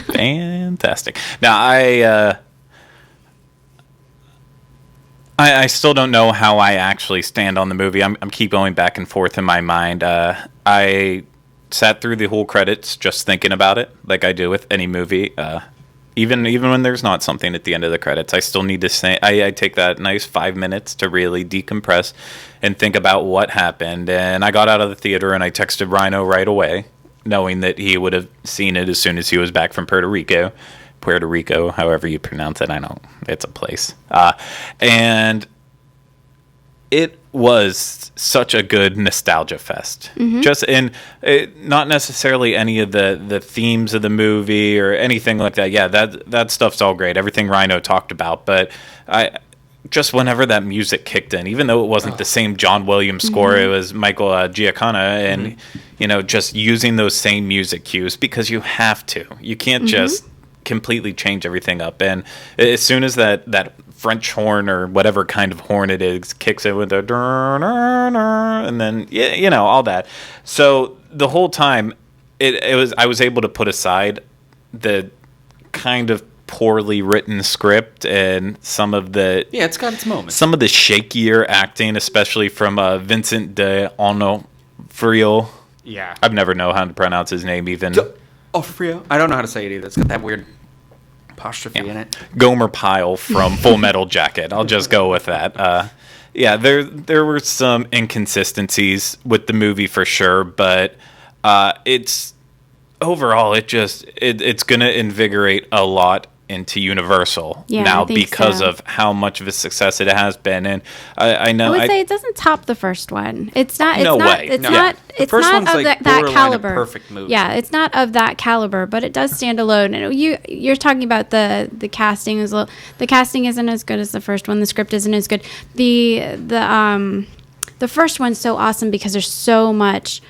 fantastic. Now, I still don't know how I actually stand on the movie. I'm keep going back and forth in my mind. I sat through the whole credits just thinking about it, like I do with any movie. Even when there's not something at the end of the credits, I still need to say I take that nice 5 minutes to really decompress and think about what happened. And I got out of the theater and I texted Rhino right away, knowing that he would have seen it as soon as he was back from Puerto Rico, however you pronounce it. I know it's a place. And it was such a good nostalgia fest. Mm-hmm. Just in not necessarily any of the themes of the movie or anything like that. Yeah, that stuff's all great. Everything Rhino talked about, but I just whenever that music kicked in, even though it wasn't the same John Williams score, it was Michael Giacchino, and just using those same music cues because you have to. You can't just completely change everything up. And as soon as that French horn or whatever kind of horn it is kicks in with the and then all that. So the whole time I was able to put aside the kind of poorly written script and some of the it's got its moments. Some of the shakier acting, especially from Vincent D'Onofrio. Yeah, I've never know how to pronounce his name even. D'Onofrio. I don't know how to say it either. It's got that weird apostrophe in it. Gomer Pyle from Full Metal Jacket. I'll just go with that. There were some inconsistencies with the movie for sure, but it's overall it's going to invigorate a lot into Universal now because of how much of a success it has been. And I know I would say it doesn't top the first one. It's not. It's no not. way. It's No. not. The It's first not one's of like that borderline caliber. a perfect movie. Yeah, it's not of that caliber, but it does stand alone. And you're talking about the casting is the casting isn't as good as the first one. The script isn't as good. The first one's so awesome because there's so much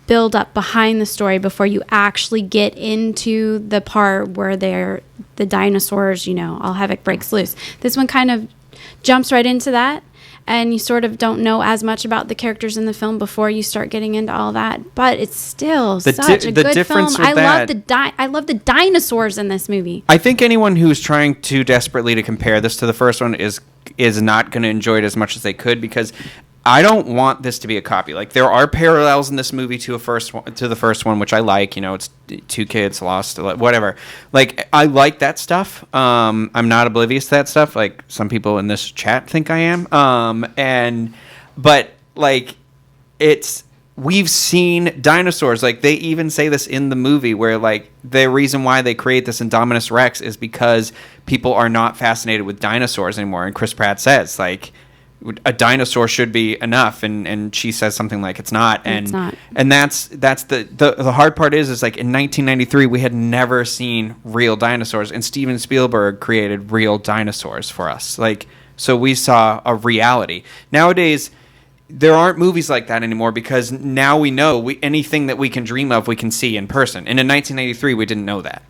build up behind the story before you actually get into the part where the dinosaurs, all havoc breaks loose. This one kind of jumps right into that, and you sort of don't know as much about the characters in the film before you start getting into all that. But it's still such a good film. I love the dinosaurs in this movie. I think anyone who's trying too desperately to compare this to the first one is not going to enjoy it as much as they could, because I don't want this to be a copy. Like, there are parallels in this movie to the first one, which I like. It's two kids lost, whatever. Like, I like that stuff. I'm not oblivious to that stuff. Like, some people in this chat think I am. But like, we've seen dinosaurs. Like, they even say this in the movie, where like the reason why they create this Indominus Rex is because people are not fascinated with dinosaurs anymore. And Chris Pratt says, like, a dinosaur should be enough, and she says something like it's not, and it's not. And that's the hard part is like in 1993 we had never seen real dinosaurs, and Steven Spielberg created real dinosaurs for us. Like, so we saw a reality. Nowadays there aren't movies like that anymore, because now we know anything that we can dream of we can see in person. And in 1993 we didn't know that.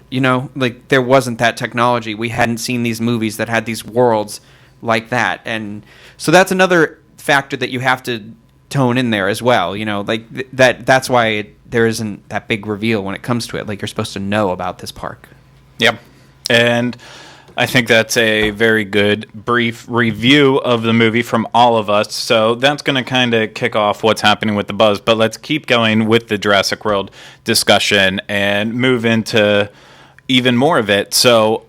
Like, there wasn't that technology. We hadn't seen these movies that had these worlds like that. And so that's another factor that you have to tone in there as well. Like that's why there isn't that big reveal when it comes to it. Like, you're supposed to know about this park. Yep. And I think that's a very good brief review of the movie from all of us. So that's going to kind of kick off what's happening with the buzz. But let's keep going with the Jurassic World discussion and move into even more of it. So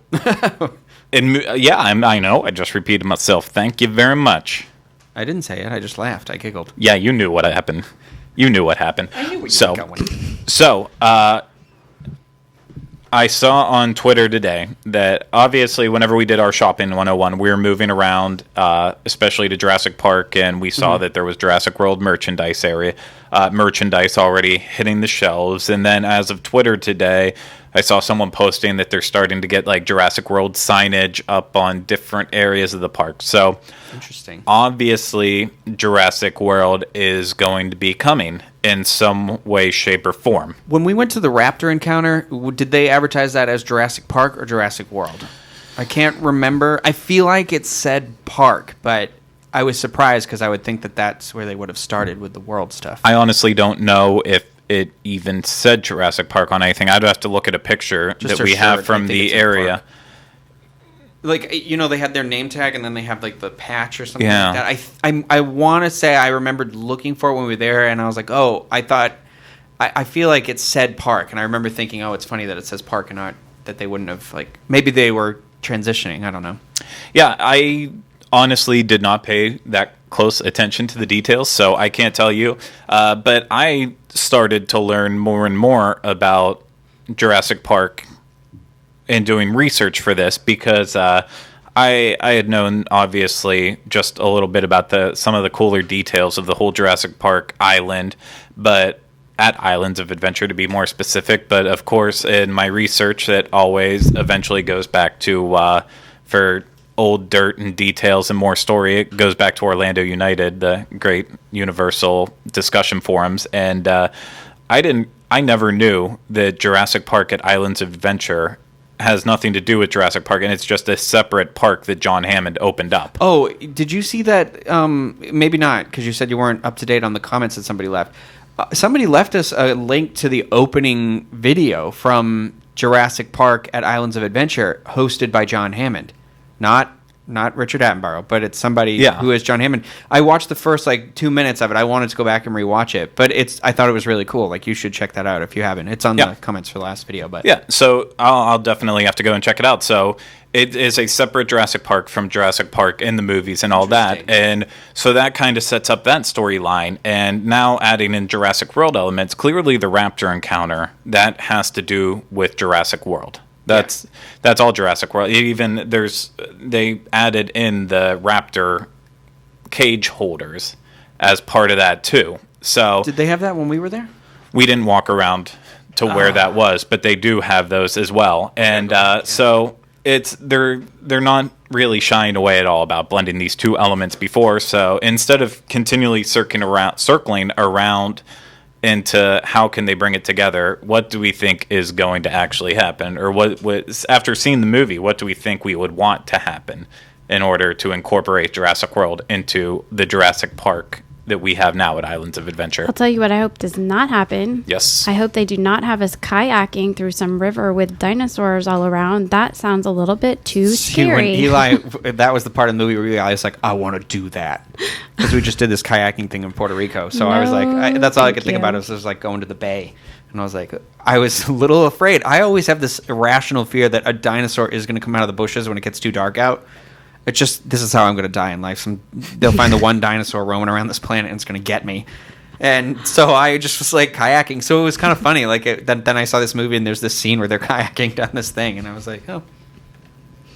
And yeah, I know. I just repeated myself. Thank you very much. I didn't say it. I just laughed. I giggled. Yeah, you knew what happened. You knew what happened. I knew what you were going. So, I saw on Twitter today that obviously whenever we did our Shopping 101, we were moving around, especially to Jurassic Park, and we saw that there was Jurassic World merchandise already hitting the shelves. And then as of Twitter today, I saw someone posting that they're starting to get like Jurassic World signage up on different areas of the park. So Interesting. obviously Jurassic World is going to be coming in some way, shape, or form. When we went to the raptor encounter, did they advertise that as Jurassic Park or Jurassic World? I can't remember. I feel like it said Park, but I was surprised because I would think that that's where they would have started with the World stuff. I honestly don't know if it even said Jurassic Park on anything. I'd have to look at a picture Just that we for have sure, I from think it the said area. Park. Like, you know, they had their name tag and then they have like the patch or something Yeah. like that. I want to say I remembered looking for it when we were there, and I was like, oh, I feel like it said Park, and I remember thinking, oh, it's funny that it says Park and not that they wouldn't have, like, maybe they were transitioning. I don't know. Yeah, I honestly did not pay that close attention to the details, so I can't tell you. But I started to learn more and more about Jurassic Park in doing research for this because I had known obviously just a little bit about some of the cooler details of the whole Jurassic Park island, but at Islands of Adventure to be more specific. But of course, in my research, that always eventually goes back to for old dirt and details and more story. It goes back to Orlando United, the great universal discussion forums, and I never knew that Jurassic Park at Islands of Adventure has nothing to do with Jurassic Park, and it's just a separate park that John Hammond opened up. Oh, did you see that? Maybe not, because you said you weren't up to date on the comments that somebody left. Somebody left us a link to the opening video from Jurassic Park at Islands of Adventure, hosted by John Hammond. Not Richard Attenborough, but it's somebody who is John Hammond. I watched the first 2 minutes of it. I wanted to go back and rewatch it, but I thought it was really cool. Like, you should check that out if you haven't. It's on the comments for the last video. But yeah, so I'll definitely have to go and check it out. So it is a separate Jurassic Park from Jurassic Park in the movies and all that, and so that kind of sets up that storyline. And now adding in Jurassic World elements, clearly the raptor encounter that has to do with Jurassic World. That's all Jurassic World. Even they added in the raptor cage holders as part of that too. So did they have that when we were there? We didn't walk around to where that was, but they do have those as well. And so they're not really shying away at all about blending these two elements before. So instead of continually circling around into how can they bring it together, what do we think is going to actually happen? Or what after seeing the movie, what do we think we would want to happen in order to incorporate Jurassic World into the Jurassic Park that we have now at Islands of Adventure? I'll tell you what I hope does not happen. Yes. I hope they do not have us kayaking through some river with dinosaurs all around. That sounds a little bit too scary. When Eli, that was the part of the movie where Eli was like, I want to do that. Because we just did this kayaking thing in Puerto Rico. So I was like, that's all I could think about was just going to the bay. And I was like, I was a little afraid. I always have this irrational fear that a dinosaur is going to come out of the bushes when it gets too dark out. It's just, this is how I'm going to die in life. They'll find the one dinosaur roaming around this planet and it's going to get me. And so I just was kayaking. So it was kind of funny. Then I saw this movie and there's this scene where they're kayaking down this thing. And I was like, oh.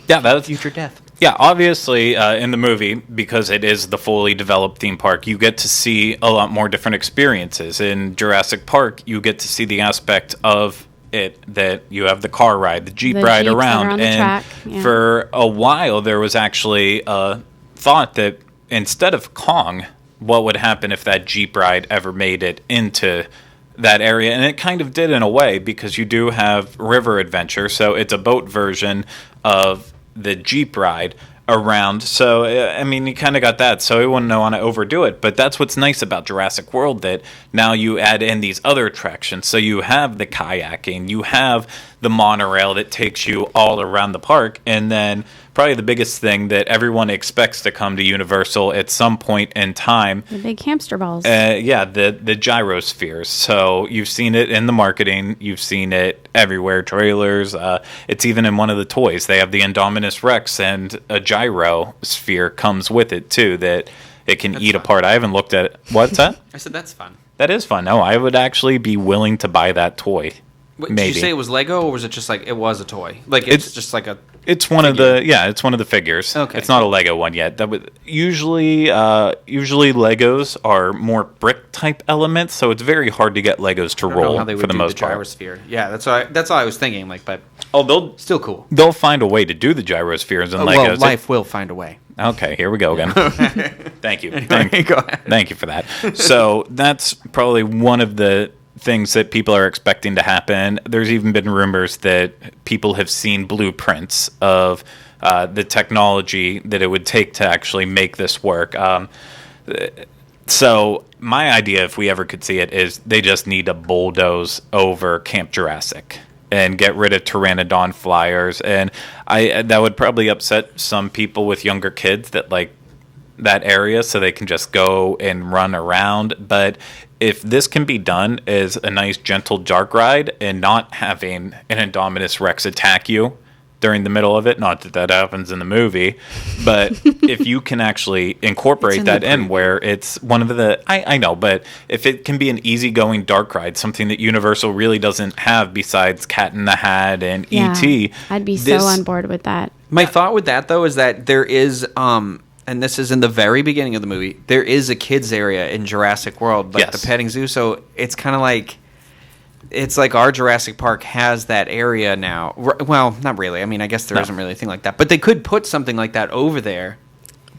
Yeah, that's future death. Yeah, obviously in the movie, because it is the fully developed theme park, you get to see a lot more different experiences. In Jurassic Park, you get to see the aspect of it that you have the car ride, the Jeep ride around. And for a while, there was actually a thought that instead of Kong, what would happen if that Jeep ride ever made it into that area? And it kind of did in a way, because you do have River Adventure, so it's a boat version of the Jeep ride around. So, I mean, you kind of got that, so you wouldn't want to overdo it. But that's what's nice about Jurassic World, that now you add in these other attractions. So you have the kayaking, you have the monorail that takes you all around the park, and then probably the biggest thing that everyone expects to come to Universal at some point in time. The big hamster balls. Yeah, the gyrospheres. So you've seen it in the marketing. You've seen it everywhere, trailers. It's even in one of the toys. They have the Indominus Rex, and a gyrosphere comes with it, too, that it can eat apart. I haven't looked at it. What's that? I said that's fun. That is fun. No, I would actually be willing to buy that toy. Wait, Maybe. Did you say it was Lego, or was it just like it was a toy? Like it's just like a. It's one figure. it's one of the figures. Okay. It's not a Lego one yet. That would usually Legos are more brick type elements, so it's very hard to get Legos to I don't know roll how they would for the do most the part. gyrosphere. Yeah, that's all I was thinking. Like, but still cool. They'll find a way to do the gyrospheres in Legos. Well, life will find a way. Okay, here we go again. Thank you. Go ahead. Thank you for that. So that's probably one of the things that people are expecting to happen. There's even been rumors that people have seen blueprints of the technology that it would take to actually make this work. So my idea, if we ever could see it, is they just need to bulldoze over Camp Jurassic and get rid of Pteranodon flyers. And that would probably upset some people with younger kids that like that area, so they can just go and run around. But if this can be done as a nice gentle dark ride and not having an Indominus Rex attack you during the middle of it, not that that happens in the movie, but if you can actually incorporate that in where it's one of the I know, but if it can be an easygoing dark ride, something that Universal really doesn't have besides Cat in the Hat and E.T. I'd be so on board with that. My thought with that though is that there is and this is in the very beginning of the movie, there is a kids area in Jurassic World, like the petting zoo. So it's kind of like, it's like our Jurassic Park has that area now. Well, not really. I mean, I guess there isn't really a thing like that. But they could put something like that over there.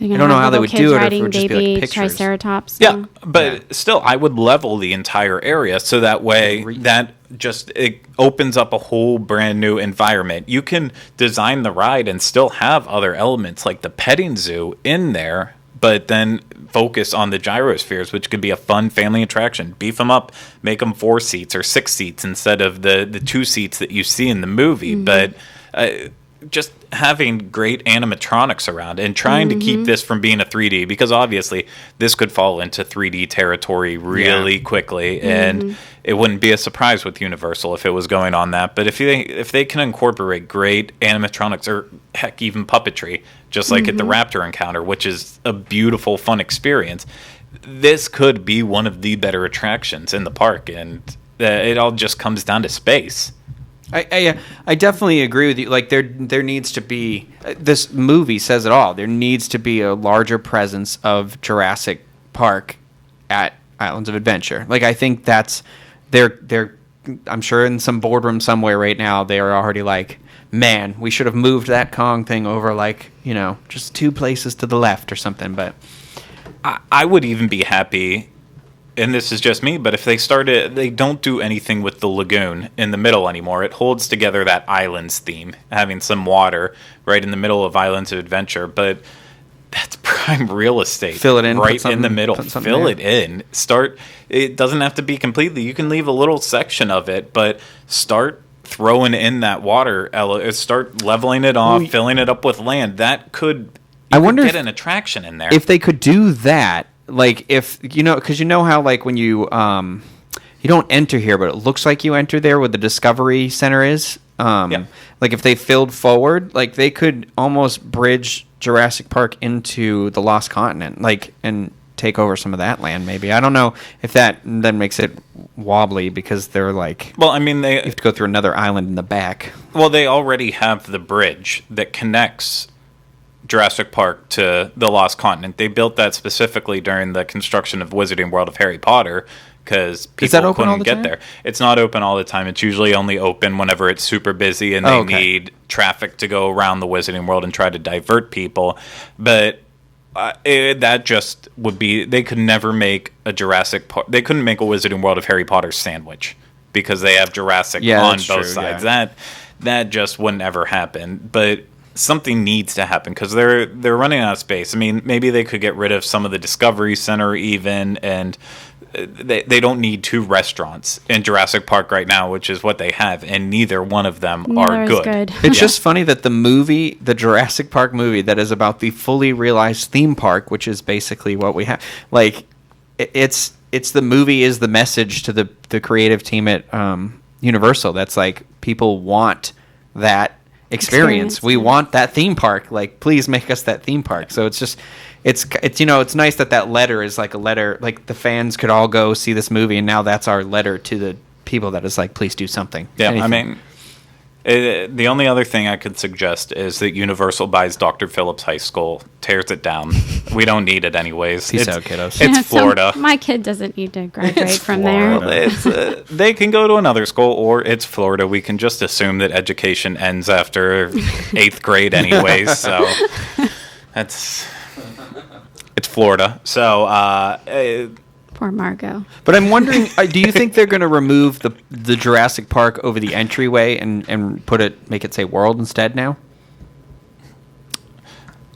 I don't know how they would do it, if it would just be like pictures. Triceratops. Yeah, but still, I would level the entire area so that way that just it opens up a whole brand new environment. You can design the ride and still have other elements like the petting zoo in there, but then focus on the gyrospheres, which could be a fun family attraction. Beef them up, make them 4 seats or 6 seats instead of the 2 seats that you see in the movie. But just having great animatronics around and trying to keep this from being a 3D, because obviously this could fall into 3D territory really quickly, and it wouldn't be a surprise with Universal if it was going on that. But if they can incorporate great animatronics, or heck, even puppetry, just like at the Raptor encounter, which is a beautiful, fun experience, this could be one of the better attractions in the park, and it all just comes down to space. I definitely agree with you. Like there needs to be, this movie says it all. There needs to be a larger presence of Jurassic Park at Islands of Adventure. Like I think that's they're I'm sure in some boardroom somewhere right now they are already like, man, we should have moved that Kong thing over like, just 2 places to the left or something. But I would even be happy, and this is just me, but if they don't do anything with the lagoon in the middle anymore. It holds together that islands theme, having some water right in the middle of Islands of Adventure, but that's prime real estate. Fill it in, right in the middle. Fill there. It in. It doesn't have to be completely. You can leave a little section of it, but start throwing in that water. Start leveling it off, filling it up with land. That could. I wonder get an attraction in there if they could do that. Like if because how like when you don't enter here, but it looks like you enter there where the Discovery Center is. Like if they filled forward, like they could almost bridge Jurassic Park into the Lost Continent, like and take over some of that land. Maybe I don't know if that then makes it wobbly because they're like. Well, I mean, they have to go through another island in the back. Well, they already have the bridge that connects Jurassic Park to the Lost Continent. They built that specifically during the construction of Wizarding World of Harry Potter because people couldn't get there. It's not open all the time. It's usually only open whenever it's super busy and they need traffic to go around the Wizarding World and try to divert people. But that just would be, they could never make a they couldn't make a Wizarding World of Harry Potter sandwich because they have Jurassic on both sides. Yeah. That just wouldn't ever happen. But something needs to happen because they're running out of space. I mean, maybe they could get rid of some of the Discovery Center even and they don't need two restaurants in Jurassic Park right now, which is what they have, and neither one of them Neither are is good. good. It's just funny that the Jurassic Park movie that is about the fully realized theme park, which is basically what we have, like, it's the movie is the message to the creative team at Universal. That's like, people want that experience. We want that theme park. Like, please make us that theme park. So it's just, it's it's nice that letter is like a letter, like the fans could all go see this movie, and now that's our letter to the people that is like, please do something. Yeah, Anything. I mean, the only other thing I could suggest is that Universal buys Dr. Phillips High School, tears it down. We don't need it anyways. Peace out, kiddos. It's Florida. My kid doesn't need to graduate from Florida. there. They can go to another school, or it's Florida. We can just assume that education ends after 8th grade anyways. So it's Florida. So Poor Margot. But I'm wondering, do you think they're going to remove the Jurassic Park over the entryway and make it say World instead now?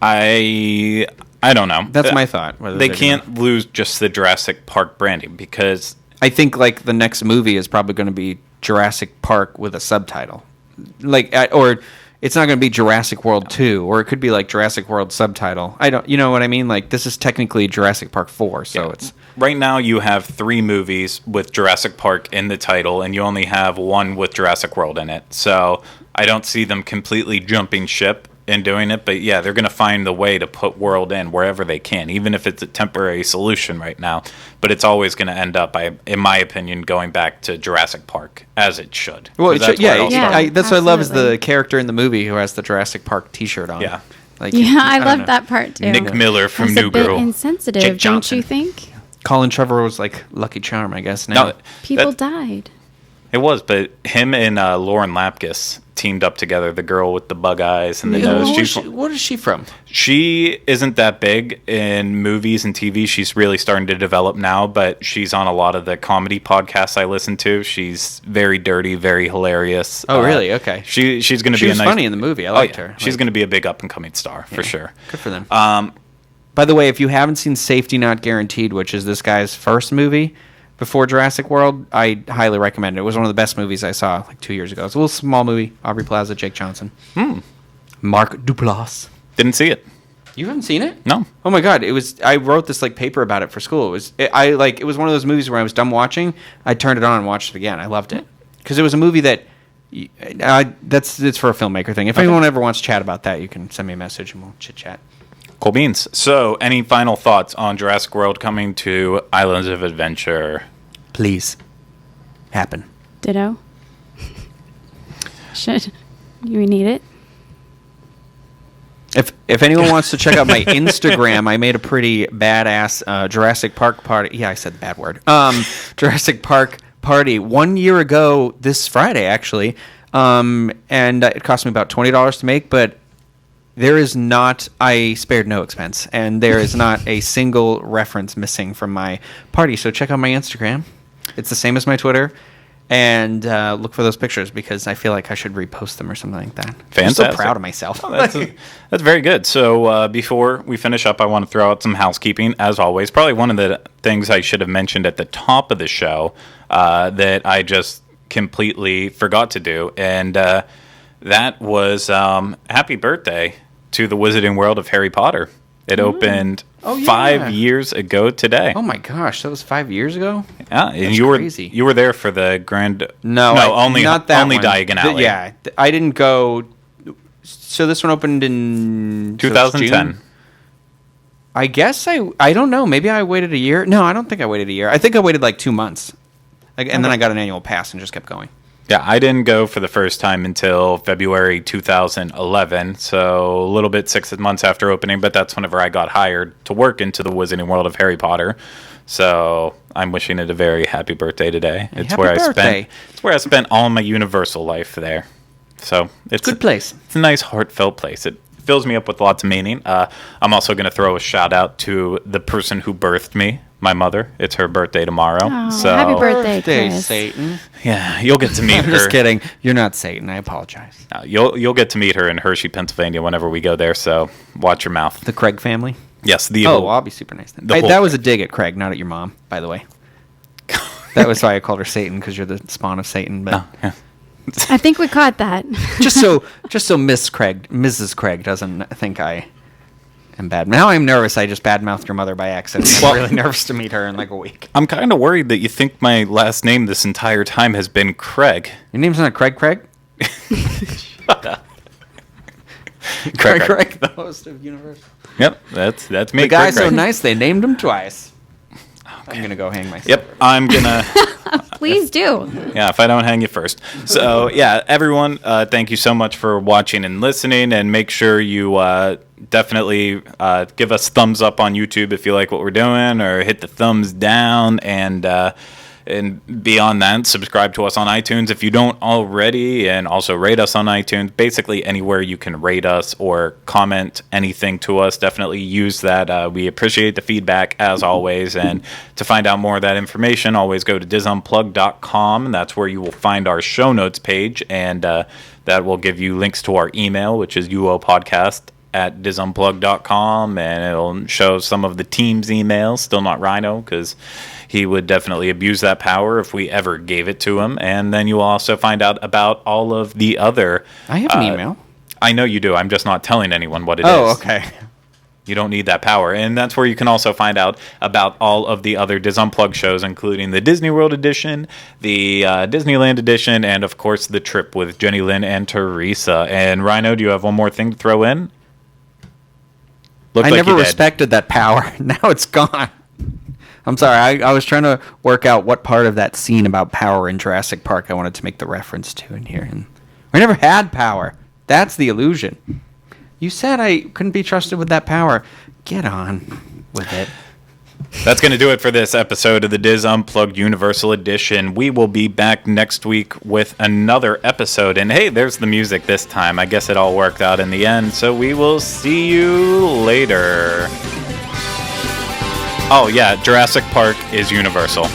I don't know. That's my thought. They can't lose just the Jurassic Park branding, because I think like the next movie is probably going to be Jurassic Park with a subtitle, or it's not going to be Jurassic World 2, or it could be like Jurassic World subtitle. You know what I mean? Like, this is technically Jurassic Park 4, so it's right now you have 3 movies with Jurassic Park in the title, and you only have 1 with Jurassic World in it. So I don't see them completely jumping ship and doing it, but yeah, they're going to find the way to put World in wherever they can, even if it's a temporary solution right now. But it's always going to end up, in my opinion, going back to Jurassic Park, as it should. well, That's where it all started. that's what I love is the absolutely. character in the movie who has the Jurassic Park T-shirt on. Yeah. Like, Yeah, I don't love know. that part too. Nick Miller from It's New a bit Girl. insensitive, Jake don't Johnson. you think? Colin Trevor was like Lucky Charm, I guess. Now. No, People that- died. It was, but him and Lauren Lapkus teamed up together, the girl with the bug eyes and the nose. What is she from? She isn't that big in movies and TV. She's really starting to develop now, but she's on a lot of the comedy podcasts I listen to. She's very dirty, very hilarious. Oh, really? Okay. She's going to She be was a nice, funny in the movie. I liked her. She's going to be a big up and coming star for sure. Good for them. By the way, if you haven't seen Safety Not Guaranteed, which is this guy's first movie before Jurassic World, I highly recommend it. It was one of the best movies I saw like 2 years ago. It's a little small movie. Aubrey Plaza, Jake Johnson, Mark Duplass. Didn't see it. You haven't seen it? No. Oh my god! I wrote this like paper about it for school. It was one of those movies where I was done watching, I turned it on and watched it again. I loved it because it was a movie that. It's for a filmmaker thing. If anyone ever wants to chat about that, you can send me a message and we'll chit chat. Cool beans. So, any final thoughts on Jurassic World coming to Islands of Adventure? Please, happen. Ditto. Should we need it? If anyone wants to check out my Instagram, I made a pretty badass Jurassic Park party. Yeah, I said the bad word. Jurassic Park party 1 year ago this Friday, actually. And it cost me about $20 to make, but I spared no expense, and there is not a single reference missing from my party. So check out my Instagram. It's the same as my Twitter. And look for those pictures because I feel like I should repost them or something like that. I'm so Fantastic. proud of myself. That's very good. So before we finish up, I want to throw out some housekeeping, as always. Probably one of the things I should have mentioned at the top of the show that I just completely forgot to do, and that was happy birthday to the Wizarding World of Harry Potter. It opened Oh, yeah. 5 years ago today. Oh my gosh, that was 5 years ago? Yeah, and That's you were crazy. you were there for the grand. Only not that only one. Diagon Alley. I didn't go. So this one opened in 2010. June? I guess I don't know. Maybe I waited a year. No, I don't think I waited a year. I think I waited like 2 months, and then I got an annual pass and just kept going. Yeah, I didn't go for the first time until February 2011, so a little bit 6 months after opening, but that's whenever I got hired to work into the Wizarding World of Harry Potter. So I'm wishing it a very happy birthday today. Happy birthday. It's where I spent all my Universal life there. So it's Good place. It's a nice, heartfelt place. It fills me up with lots of meaning. I'm also going to throw a shout out to the person who birthed me, my mother. It's her birthday tomorrow. Oh, so happy birthday, Chris. Satan. yeah, you'll get to meet I'm her. just kidding. You're not Satan. I apologize. You'll get to meet her in Hershey, Pennsylvania, whenever we go there. So watch your mouth. The Craig family. Yes, the Oh, well, I'll be super nice then. the whole That was a dig at Craig, not at your mom, by the way. That was why I called her Satan, because you're the spawn of Satan. But Oh, yeah. I think we caught that. just so Mrs. Craig doesn't think I am bad. Now I'm nervous. I just badmouthed your mother by accident. I'm really nervous to meet her in like a week. I'm kind of worried that you think my last name this entire time has been Craig. Your name's not Craig? Shut up. Craig, the host of Universal. Yep, that's me. The guy's Craig. so nice, they named him twice. I'm going to go hang myself. Yep, I'm gonna. Please do. Yeah, if I don't hang you first. So, yeah, everyone, thank you so much for watching and listening. And make sure you definitely give us thumbs up on YouTube if you like what we're doing, or hit the thumbs down. And beyond that, subscribe to us on iTunes if you don't already, and also rate us on iTunes. Basically, anywhere you can rate us or comment anything to us, definitely use that. We appreciate the feedback, as always. And to find out more of that information, always go to disunplug.com. That's where you will find our show notes page, and that will give you links to our email, which is uopodcast@disunplug.com, and it'll show some of the team's emails. Still not Rhino, because he would definitely abuse that power if we ever gave it to him. And then you will also find out about all of the other... I have an email. I know you do. I'm just not telling anyone what it is. Oh, okay. You don't need that power. And that's where you can also find out about all of the other Diz Unplugged shows, including the Disney World edition, the Disneyland edition, and, of course, the trip with Jenny Lynn and Teresa. And, Rhino, do you have one more thing to throw in? I never respected that power. Now it's gone. I'm sorry. I was trying to work out what part of that scene about power in Jurassic Park I wanted to make the reference to in here. And we never had power. That's the illusion. You said I couldn't be trusted with that power. Get on with it. That's going to do it for this episode of the Diz Unplugged Universal Edition. We will be back next week with another episode. And hey, there's the music this time. I guess it all worked out in the end. So we will see you later. Oh, yeah, Jurassic Park is Universal.